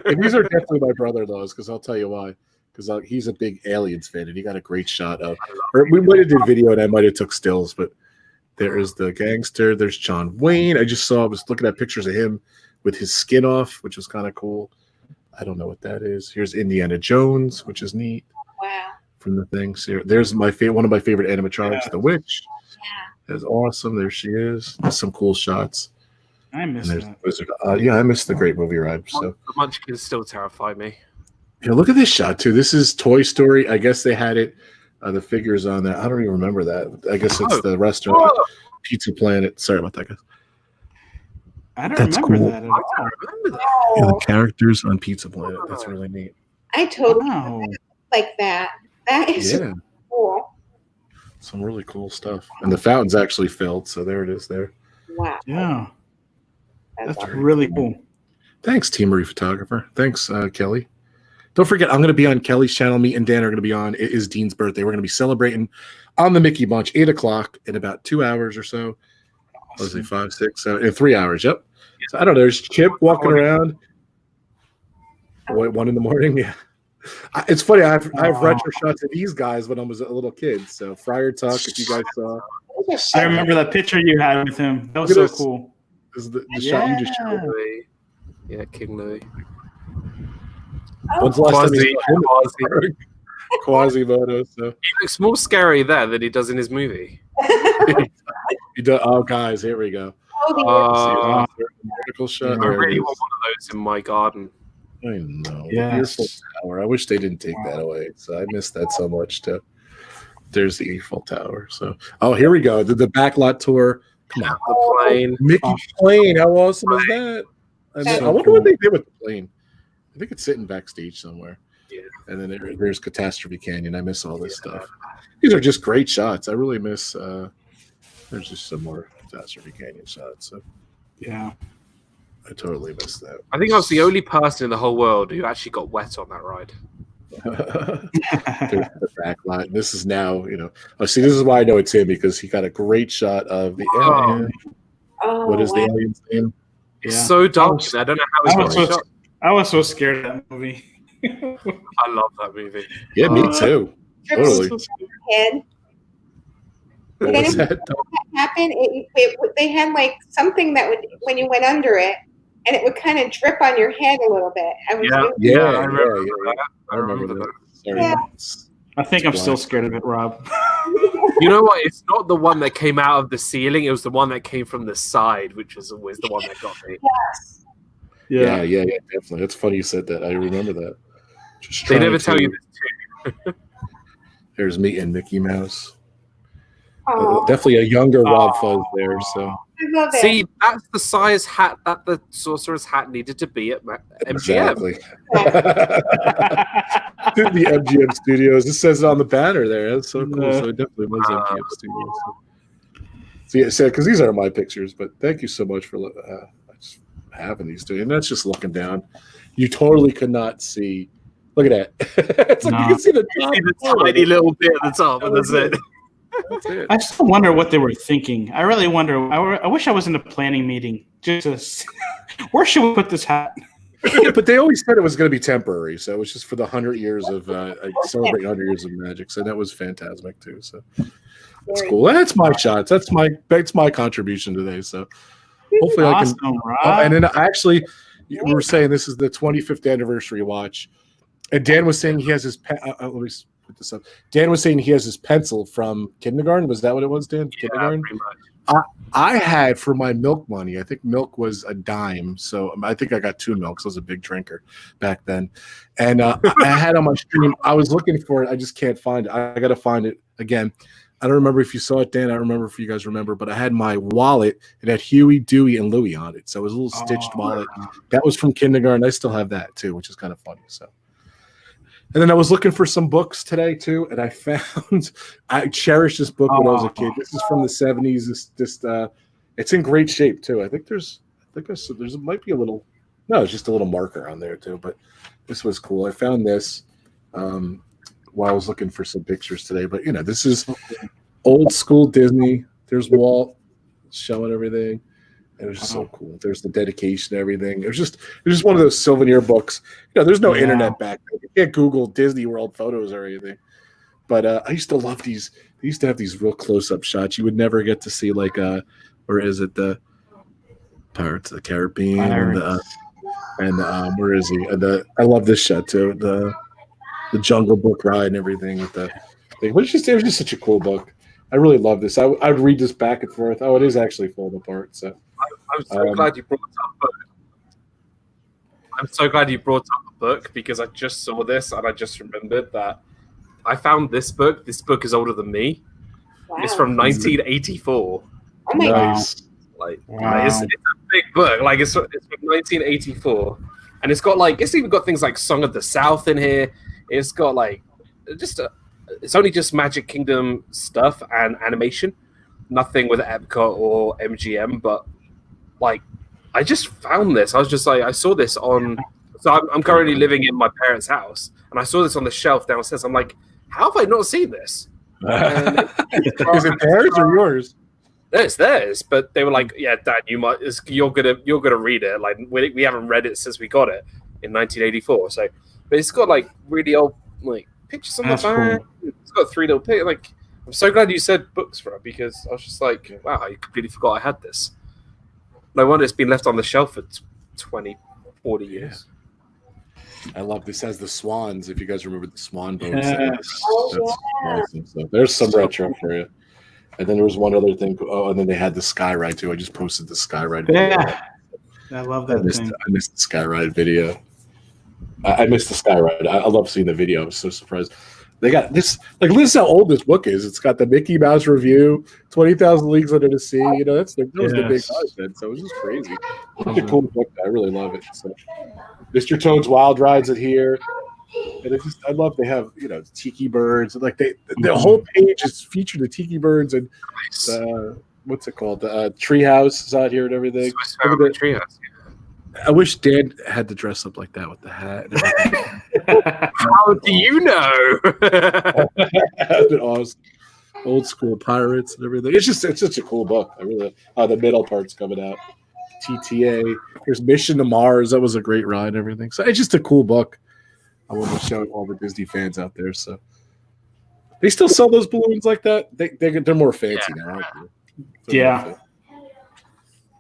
And these are definitely my brother-in-laws because I'll tell you why. Because he's a big Aliens fan and he got a great shot of. Or we might have did video and I might have took stills, but there is the gangster. There's John Wayne. I was looking at pictures of him with his skin off, which was kind of cool. I don't know what that is. Here's Indiana Jones, which is neat. Wow. From the things here. There's one of my favorite animatronics, the witch. Yeah. That's awesome. There she is. There's some cool shots. I missed that. Wizard. Yeah, I missed the great movie ride. So The Munchkins still terrify me. yeah, look at this shot too. This is Toy Story. I guess they had it. The figures on that. I don't even remember that. I guess it's the restaurant, Pizza Planet. Sorry about that, guys. I don't That's remember cool. that at I all. don't remember that. Yeah, the characters on Pizza Planet. That's really neat. I totally Wow. like that. That is Yeah, cool. some really cool stuff. And the fountain's actually filled, so there it is. There. Wow. Yeah. That's That's really cool. Thanks, Team Marie Photographer. Thanks, Kelly. Don't forget, I'm going to be on Kelly's channel. Me and Dan are going to be on. It is Dean's birthday. We're going to be celebrating on the Mickey Bunch, 8 o'clock in about 2 hours or so. What was it, 5, 6, 7, 3 hours? Yep. So I don't know. There's Chip walking around. 1 in the morning. Yeah. It's funny. I have retro shots of these guys when I was a little kid. So Friar Tuck, if you guys saw. I remember that picture you had with him. That was so cool. This is the shot you just showed. Yeah, King Louis. When's the last time you saw him? Quasimodo. So he looks more scary there than he does in his movie. he does. Oh, guys, here we go. Vertical shot. I really want one of those in my garden. I know. Yes. The Eiffel Tower. I wish they didn't take that away. So I missed that so much too. There's the Eiffel Tower. So here we go. The backlot tour. Come on. The plane. Mickey plane. How awesome is that? I wonder what they did with the plane. I think it's sitting backstage somewhere. Yeah. And then there's Catastrophe Canyon. I miss all this stuff. These are just great shots. I really miss. There's just some more Catastrophe Canyon shots. So yeah, I totally missed that. I think I was the only person in the whole world who actually got wet on that ride. There's the backlot. This is now, see, this is why I know it's him, because he got a great shot of the alien. What is the alien's name? It's so dark. I don't know how he's got shot. I was so scared of that movie. I love that movie. Yeah, me too. Totally. What was that? Happened? They had like something that would, when you went under it, and it would kind of drip on your head a little bit. I remember that. Sorry. Yeah. I think I'm still scared of it, Rob. You know what? It's not the one that came out of the ceiling. It was the one that came from the side, which is always the one that got me. Yes. Yeah, definitely. It's funny you said that. I remember that. They never tell you this too. There's me and Mickey Mouse. Definitely a younger Rob Fuzz there. So I love it. see, that's the size hat that the sorcerer's hat needed to be at MGM. Exactly. The MGM Studios. It says it on the banner there. That's so cool. So it definitely was MGM Studios. So because these are my pictures, but thank you so much for just having these two. And that's just looking down. You totally could not see. Look at that. It's like you can see the top. See the tiny little bit at the top, and that's it. That's it. I still wonder what they were thinking. I really wonder. I wish I was in a planning meeting. Just where should we put this hat? Yeah, but they always said it was going to be temporary, so it was just for the 100 years of celebrating 100 years of magic. So that was fantastic too. So that's cool. That's my shots. That's my contribution today. So hopefully I can. And then actually, we were saying this is the 25th anniversary watch, and Dan was saying he has his. Let me put this up. Dan was saying he has his pencil from kindergarten. Was that what it was, Dan? Kindergarten. Pretty much. I had for my milk money. I think milk was a dime, so I think I got 2 milks. I was a big drinker back then, and I had on my stream. I was looking for it. I just can't find it. I got to find it again. I don't remember if you saw it, Dan. I don't remember if you guys remember, but I had my wallet. It had Huey, Dewey, and Louie on it, so it was a little stitched wallet. That was from kindergarten. I still have that too, which is kind of funny. So. And then I was looking for some books today too, and I cherished this book when I was a kid. This is from the 70s. It's in great shape too. I think there's might be a little, no, it's just a little marker on there too. But this was cool. I found this while I was looking for some pictures today. But this is old school Disney. There's Walt showing everything. It was just so cool. There's the dedication, everything. It was just one of those souvenir books. There's no internet back then. You can't Google Disney World photos or anything. But I used to love these. They used to have these real close-up shots. You would never get to see where is it? The Pirates of the Caribbean and where is he? And I love this shot too. The Jungle Book ride and everything with the thing. It was just such a cool book. I really love this. I would read this back and forth. Oh, it is actually falling apart. So. I'm so glad you brought up. I'm so glad you brought up the book because I just saw this and I just remembered that I found this book. This book is older than me. Wow. It's from 1984. Oh my nice. God! It's a big book. It's from 1984, and it's even got things like Song of the South in here. It's got it's only just Magic Kingdom stuff and animation. Nothing with Epcot or MGM, but I just found this. I was just I saw this on. So I'm currently living in my parents' house, and I saw this on the shelf downstairs. I'm like, how have I not seen this? Is it theirs or yours? It's theirs, but they were like, yeah, Dad, you're gonna read it. We haven't read it since we got it in 1984. So but it's got like really old like pictures on That's the back. cool. It's got 3 little pictures. Like, I'm so glad you said books, Rob, because I was just like, wow, I completely forgot I had this. No wonder it's been left on the shelf for 20, 40 years. I love this. Has the swans. If you guys remember the swan boats, Yes. awesome. So there's some retro for you. And then there was one other thing. Oh, and then they had the sky ride too. I just posted the sky ride video. Yeah. I love that thing. I missed the sky ride video. I missed the sky ride. I love seeing the video. I was so surprised. They got this. Like, listen how old this book is. It's got the Mickey Mouse review, 20,000 Leagues Under the Sea. You know, that was the big content. So it was just crazy. Such a cool book. I really love it. So, Mr. Toad's Wild Rides it here. And it's just, I love they have, you know, tiki birds. Like the whole page is featured the tiki birds and what's it called? The treehouse is out here and everything. Treehouse. I wish Dan had to dress up like that with the hat. How do you know? That's been awesome. Old school pirates and everything. It's such a cool book. I really the middle part's coming out. TTA. There's Mission to Mars. That was a great ride and everything. So it's just a cool book. I want to show all the Disney fans out there. So they still sell those balloons like that. They're more fancy now, aren't they? Yeah.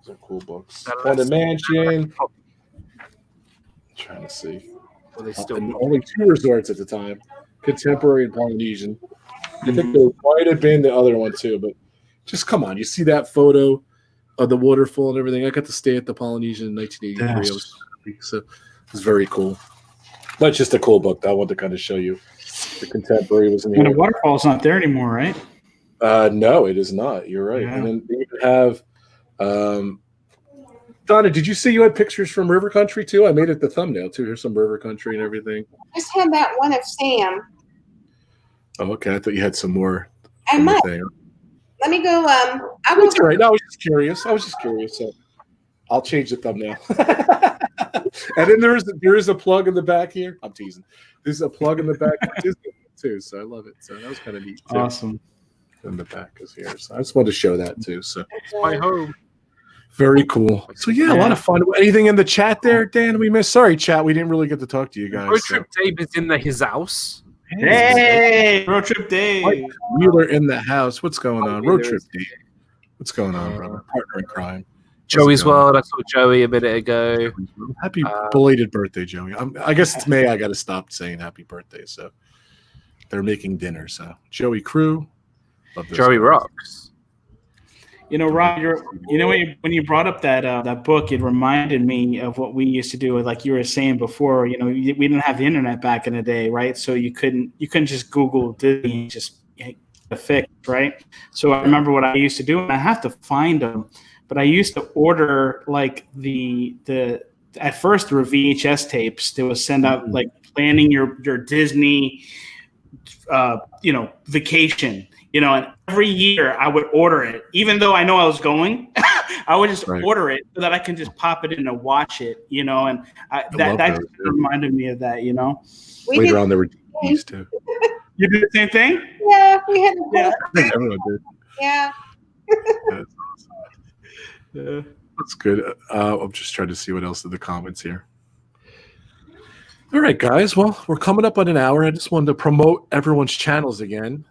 Those are cool books. Haunted Mansion. Trying to see. Well, they still only 2 resorts at the time. Contemporary and Polynesian. I think there might have been the other one too, but just come on. You see that photo of the waterfall and everything. I got to stay at the Polynesian in 1983. Yes. So it was very cool. But it's just a cool book. I wanted to kind of show you. The Contemporary was in the waterfall's not there anymore, right? No, it is not. You're right. Yeah. And then you have Donna, did you see you had pictures from River Country too? I made it the thumbnail too. Here's some River Country and everything. I just had that one of Sam. Oh, okay. I thought you had some more. I might. Thing. Let me go. That's right. No, I was just curious. So I'll change the thumbnail. And then there is a plug in the back here. I'm teasing. There's a plug in the back for Disney too, so I love it. So that was kind of neat too. Awesome. And the back is here, so I just wanted to show that too. So my home. Very cool. So yeah, a lot of fun. Anything in the chat there, Dan? We missed. Sorry, chat. We didn't really get to talk to you guys. Road Trip Dave is in his house. Hey, Road Trip Dave. Wheeler in the house. What's going on? Road Trip Dave. What's going on, brother? Partner in crime. Joey's World. I saw Joey a minute ago. Happy belated birthday, Joey. I guess it's May. I got to stop saying happy birthday. So they're making dinner. So Joey Crew. Joey rocks. You know, Rob, when you brought up that book, it reminded me of what we used to do. Like you were saying before, you know, we didn't have the internet back in the day, right? So you couldn't just Google Disney and just get a fix, right? So I remember what I used to do, and I have to find them. But I used to order like at first there were VHS tapes. They would send out like planning your Disney, vacation. You know, and every year I would order it, even though I know I was going. I would just order it so that I can just pop it in and watch it. You know, and that just reminded me of that. You know, later on there were DVDs too. You did the same thing? Yeah, we had. I think everyone did. Yeah. That's good. I'm just trying to see what else in the comments here. All right, guys. Well, we're coming up on an hour. I just wanted to promote everyone's channels again.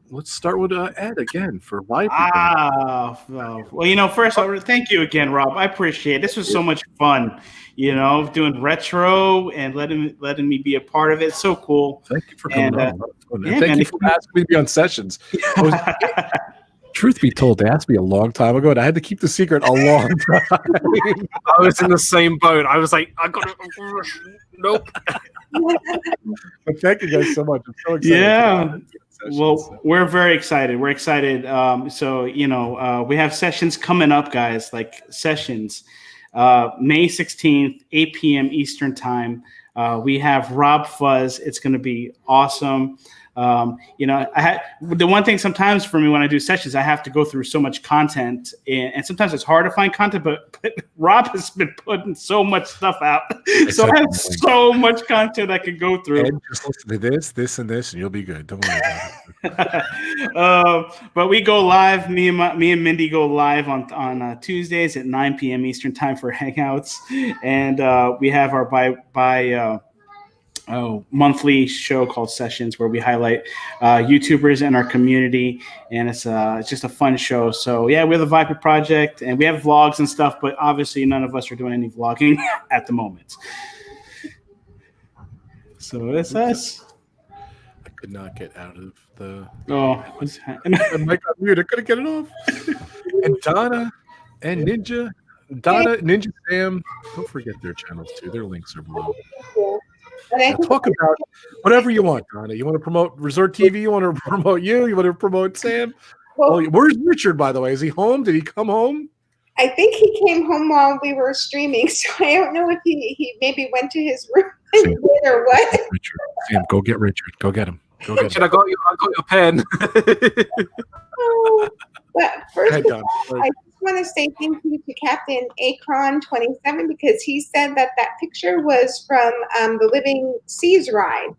Let's start with Ed again for Viapree. Well, first, thank you again, Rob. I appreciate it. This was so much fun. You know, doing retro and letting me be a part of it. It's so cool. Thank you for coming on. Yeah, thank you for asking me to be on sessions. Truth be told, they asked me a long time ago, and I had to keep the secret a long time. I was in the same boat. I was like, I got to. Nope. But thank you guys so much. I'm so excited. Yeah. Well, we're very excited. We're excited. We have sessions coming up, guys, like sessions. May 16th, 8 p.m. Eastern time. We have Rob Fuzz. It's going to be awesome. The one thing sometimes for me when I do sessions, I have to go through so much content, and sometimes it's hard to find content, but Rob has been putting so much stuff out. So I have so much content I could go through. And just listen to this, and you'll be good. Don't worry about it. But we go live. Me and Mindy go live on Tuesdays at 9 p.m. Eastern time for Hangouts, and we have our monthly show called Sessions, where we highlight YouTubers in our community, and it's just a fun show. So yeah, we're the Viapree Project, and we have vlogs and stuff, but obviously none of us are doing any vlogging at the moment. So that's us. I could not get out of the. Oh, what's happening? I got weird. I couldn't get it off. And Donna and Ninja, Ninja Sam. Don't forget their channels too. Their links are below. Now talk about whatever you want, Donna. You want to promote Resort TV? You want to promote you? You want to promote Sam? Well, where's Richard, by the way? Is he home? Did he come home? I think he came home while we were streaming, so I don't know if he maybe went to his room or what. Richard, Sam, go get Richard. Go get him. Go get him. I got your pen. But first Ahead, of all, I just want to say thank you to Captain Akron27 because he said that picture was from the Living Seas ride.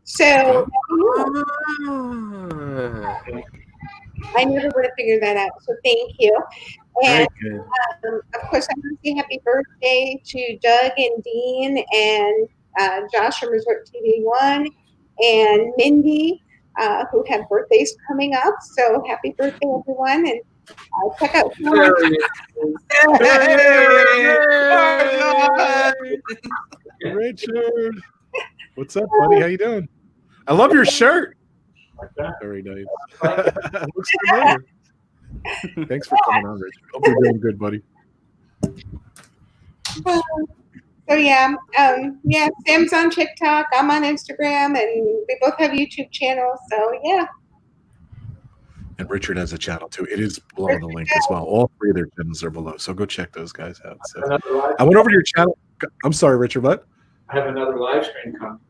So I never would have figured that out. So thank you. And of course, I want to say happy birthday to Doug and Dean and Josh from Resort TV 1 and Mindy, who have birthdays coming up. So happy birthday, everyone. And check out Richard. What's up, buddy? How you doing? I love your shirt. Very nice. Looks familiar. Thanks for coming on, Richard. Hope you're doing good, buddy. So yeah, Sam's on TikTok. I'm on Instagram, and we both have YouTube channels. So yeah. And Richard has a channel too. It is below the link as well. All three of their channels are below. So go check those guys out. So I went over to your channel. I'm sorry, Richard. What? I have another live stream coming.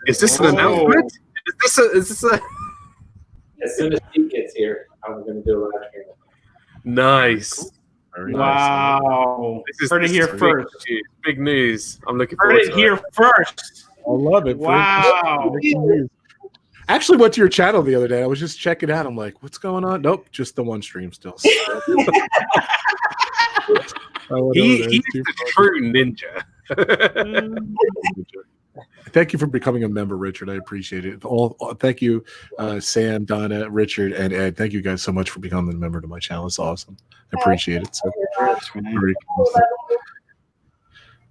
Is this an announcement? Is this a? As soon as Pete gets here, I'm going to do a live stream. Nice. Very Wow. nice. Heard it here first. Big news. I'm looking forward Heard to it here first. I love it. Wow. I actually went to your channel the other day. I was just checking out. I'm like, what's going on? Nope, just the one stream still. He's the true ninja. Thank you for becoming a member, Richard. I appreciate it. Thank you, Sam, Donna, Richard, and Ed. Thank you guys so much for becoming a member to my channel. It's awesome. I appreciate it. So, very cool.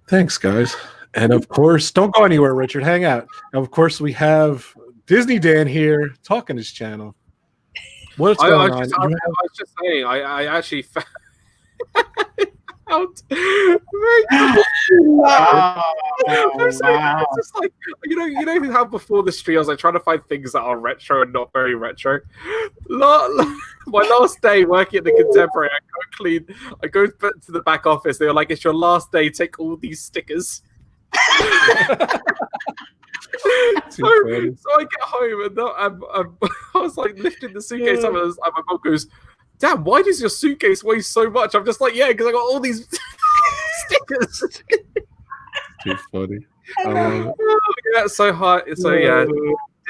Thanks, guys. And of course, don't go anywhere, Richard. Hang out. And of course, we have DizneyDan here talking his channel. What's going on? I was just saying, I actually found out. Wow. It's just like, you know how before the stream I was like trying to find things that are retro and not very retro. My last day working at the Contemporary, I go to the back office. They were like, "It's your last day. Take all these stickers." So I get home and I was like lifting the suitcase up, and my mom goes, "Damn, why does your suitcase weigh so much?" I'm just like, "Yeah, because I got all these stickers." Too funny. That's so hot. So yeah,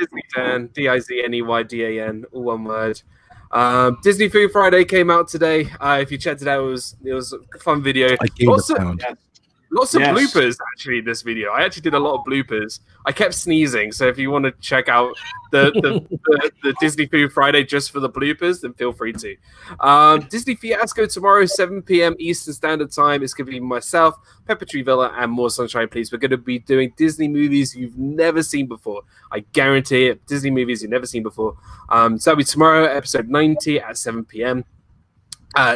DizneyDan, DizneyDan, all one word. Disney Food Friday came out today. If you checked it out, it was a fun video. I gave a pound. Lots of bloopers actually in this video. I actually did a lot of bloopers. I kept sneezing, so if you want to check out the Disney Food Friday just for the bloopers, then feel free to. Disney Fiasco tomorrow, 7 p.m. Eastern Standard Time. It's going to be myself, Pepper Tree Villa, and More Sunshine Please. We're going to be doing Disney movies you've never seen before. I guarantee it. Disney movies you've never seen before. So that'll be tomorrow, episode 90 at 7 p.m.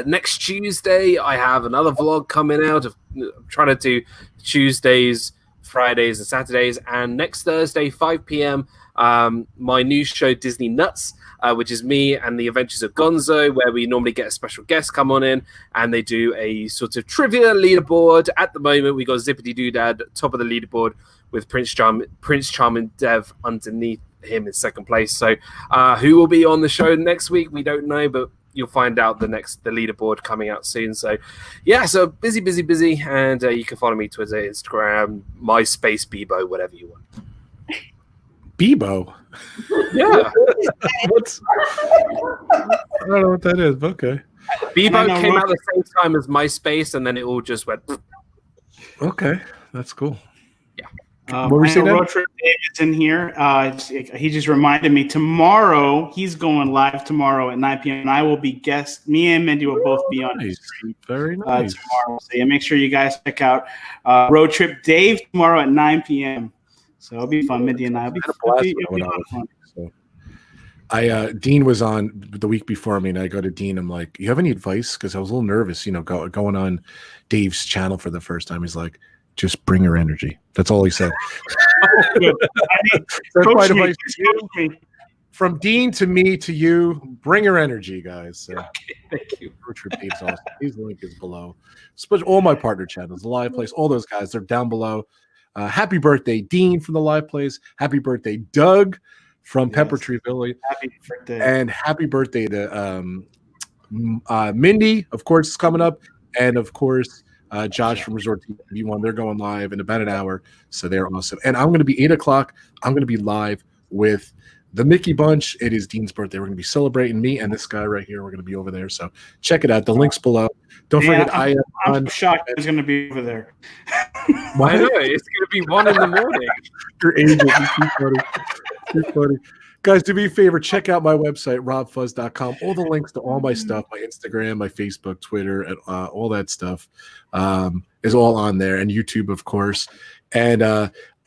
Next Tuesday, I have another vlog coming out. I'm trying to do Tuesdays, Fridays, and Saturdays. And next Thursday, 5 p.m., my new show, Disney Nuts, which is me and the Adventures of Gonzo, where we normally get a special guest come on in, and they do a sort of trivia leaderboard. At the moment, we got Zippity Doodad, top of the leaderboard, with Prince Charming Dev underneath him in second place. So who will be on the show next week, we don't know, but you'll find out the leaderboard coming out soon. So yeah, so busy, and you can follow me Twitter, Instagram, MySpace, Bebo, whatever you want. Bebo? Yeah. I don't know what that is, but okay. Bebo came out at the same time as MySpace, and then it all just went. Okay, that's cool. Yeah. What were you saying? Road Trip David's in here. He just reminded me tomorrow he's going live tomorrow at 9 p.m. and I will be guest. Me and Mindy will both be on his stream. Very nice. Tomorrow. So yeah, make sure you guys check out Road Trip Dave tomorrow at 9 p.m. So it'll be fun. Mindy and I will be fun. So Dean was on the week before me, and I go to Dean. I'm like, "You have any advice?" Because I was a little nervous, going on Dave's channel for the first time. He's like, "Just bring your energy." That's all he said. Coach me. From Dean to me to you, bring your energy, guys. So, thank you. Road Trip Dave's awesome. His link is below. Especially all my partner channels, the Live Place, all those guys, they're down below. Happy birthday, Dean from the Live Place. Happy birthday, Doug from Pepper Tree Village. Happy birthday. And happy birthday to Mindy, of course, is coming up. And of course, Josh from Resort TV1. They're going live in about an hour. So they're awesome. And I'm going to be 8 o'clock. I'm going to be live with the Mickey Bunch. It is Dean's birthday. We're going to be celebrating me and this guy right here. We're going to be over there. So check it out. The link's below. Don't forget, I'm shocked it's going to be over there. Why not? It's going to be 1 in the morning. Your angel. Too funny. Guys, do me a favor. Check out my website, robfuzz.com. All the links to all my stuff, my Instagram, my Facebook, Twitter, and all that stuff is all on there. And YouTube, of course. And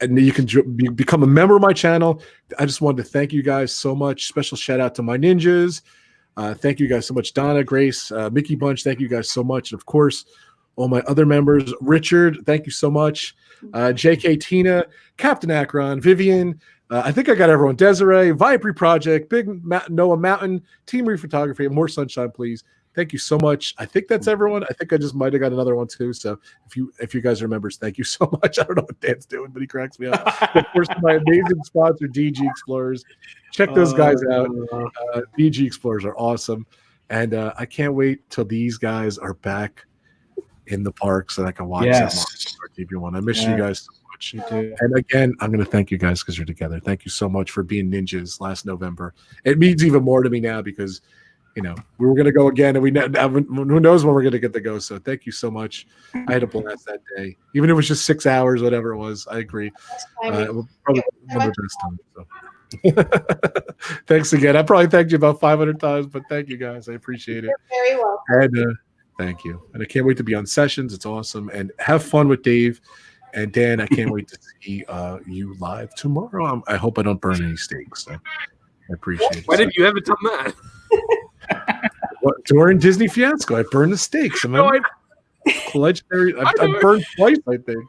you can become a member of my channel. I just wanted to thank you guys so much. Special shout out to my ninjas. Thank you guys so much. Donna, Grace, Mickey Bunch, thank you guys so much. And of course, all my other members. Richard, thank you so much. JK, Tina, Captain Akron, Vivian. I think I got everyone. Desiree, Viapree Project, Big Noah Mountain, Team Reef Photography, More Sunshine, Please. Thank you so much. I think that's everyone. I think I just might have got another one too. So if you guys are members, thank you so much. I don't know what Dan's doing, but he cracks me up. Of course, my amazing sponsor, DG Explorers. Check those guys out. DG Explorers are awesome. And I can't wait till these guys are back in the park so I can watch them on TV1. I miss you guys so much. And again, I'm going to thank you guys because you're together. Thank you so much for being ninjas last November. It means even more to me now because we were going to go again, and who knows when we're going to get to go. So thank you so much. I had a blast that day, even if it was just 6 hours, whatever it was. I agree. It was probably one of the best times. So. Thanks again. I probably thanked you about 500 times, but thank you guys. I appreciate it. You're very welcome. And thank you. And I can't wait to be on sessions. It's awesome. And have fun with Dave. And Dan, I can't wait to see you live tomorrow. I hope I don't burn any steaks. So I appreciate it. Why did you ever done that? During Disney Fiasco, I burned the steaks. Legendary. I burned twice, I think.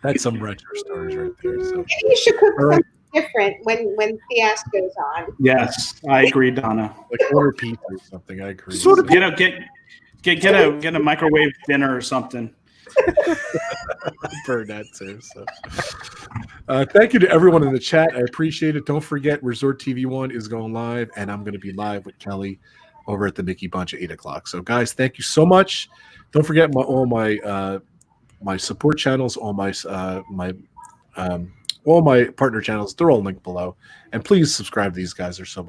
That's some retro stories right there. So. Maybe you should cook something different when Fiasco's on. Yes, I agree, Donna. Like order pizza or something. I agree. Sort of get a microwave dinner or something. Burn that too. So. Thank you to everyone in the chat. I appreciate it. Don't forget, Resort TV1 is going live, and I'm going to be live with Kelly over at the Mickey Bunch at 8 o'clock. So, guys, thank you so much. Don't forget all my support channels, all my partner channels. They're all linked below, and please subscribe to these guys. They're so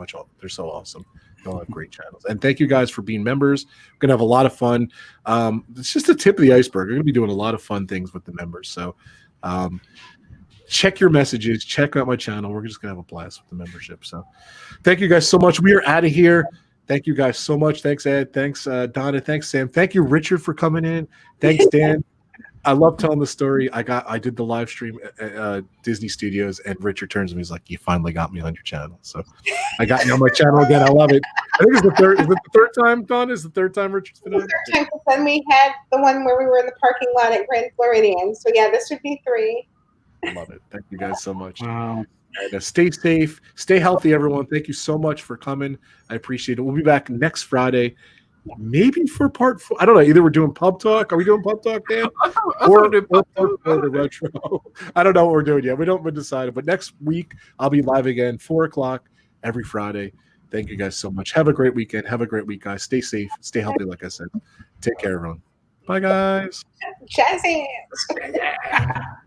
awesome. They all have great channels. And thank you guys for being members. We're going to have a lot of fun. It's just the tip of the iceberg. We're going to be doing a lot of fun things with the members. So check your messages. Check out my channel. We're just going to have a blast with the membership. So thank you guys so much. We are out of here. Thank you guys so much. Thanks, Ed. Thanks, Donna. Thanks, Sam. Thank you, Richard, for coming in. Thanks, Dan. I love telling the story. I did the live stream at Disney Studios, and Richard turns to me. He's like, "You finally got me on your channel." So I got you on my channel again. I love it. I think it's the third. Is it the third time, Don? Is the third time Richard's been on? Third time, because then we had the one where we were in the parking lot at Grand Floridian. So yeah, this would be 3. I love it. Thank you guys so much. Wow. And stay safe, stay healthy, everyone. Thank you so much for coming. I appreciate it. We'll be back next Friday. Maybe for part 4. I don't know. Either we're doing pub talk. Are we doing pub talk, Dan? Or the retro. I don't know what we're doing yet. We don't decide. But next week, I'll be live again, 4 o'clock every Friday. Thank you guys so much. Have a great weekend. Have a great week, guys. Stay safe. Stay healthy, like I said. Take care, everyone. Bye, guys. Jazz hands.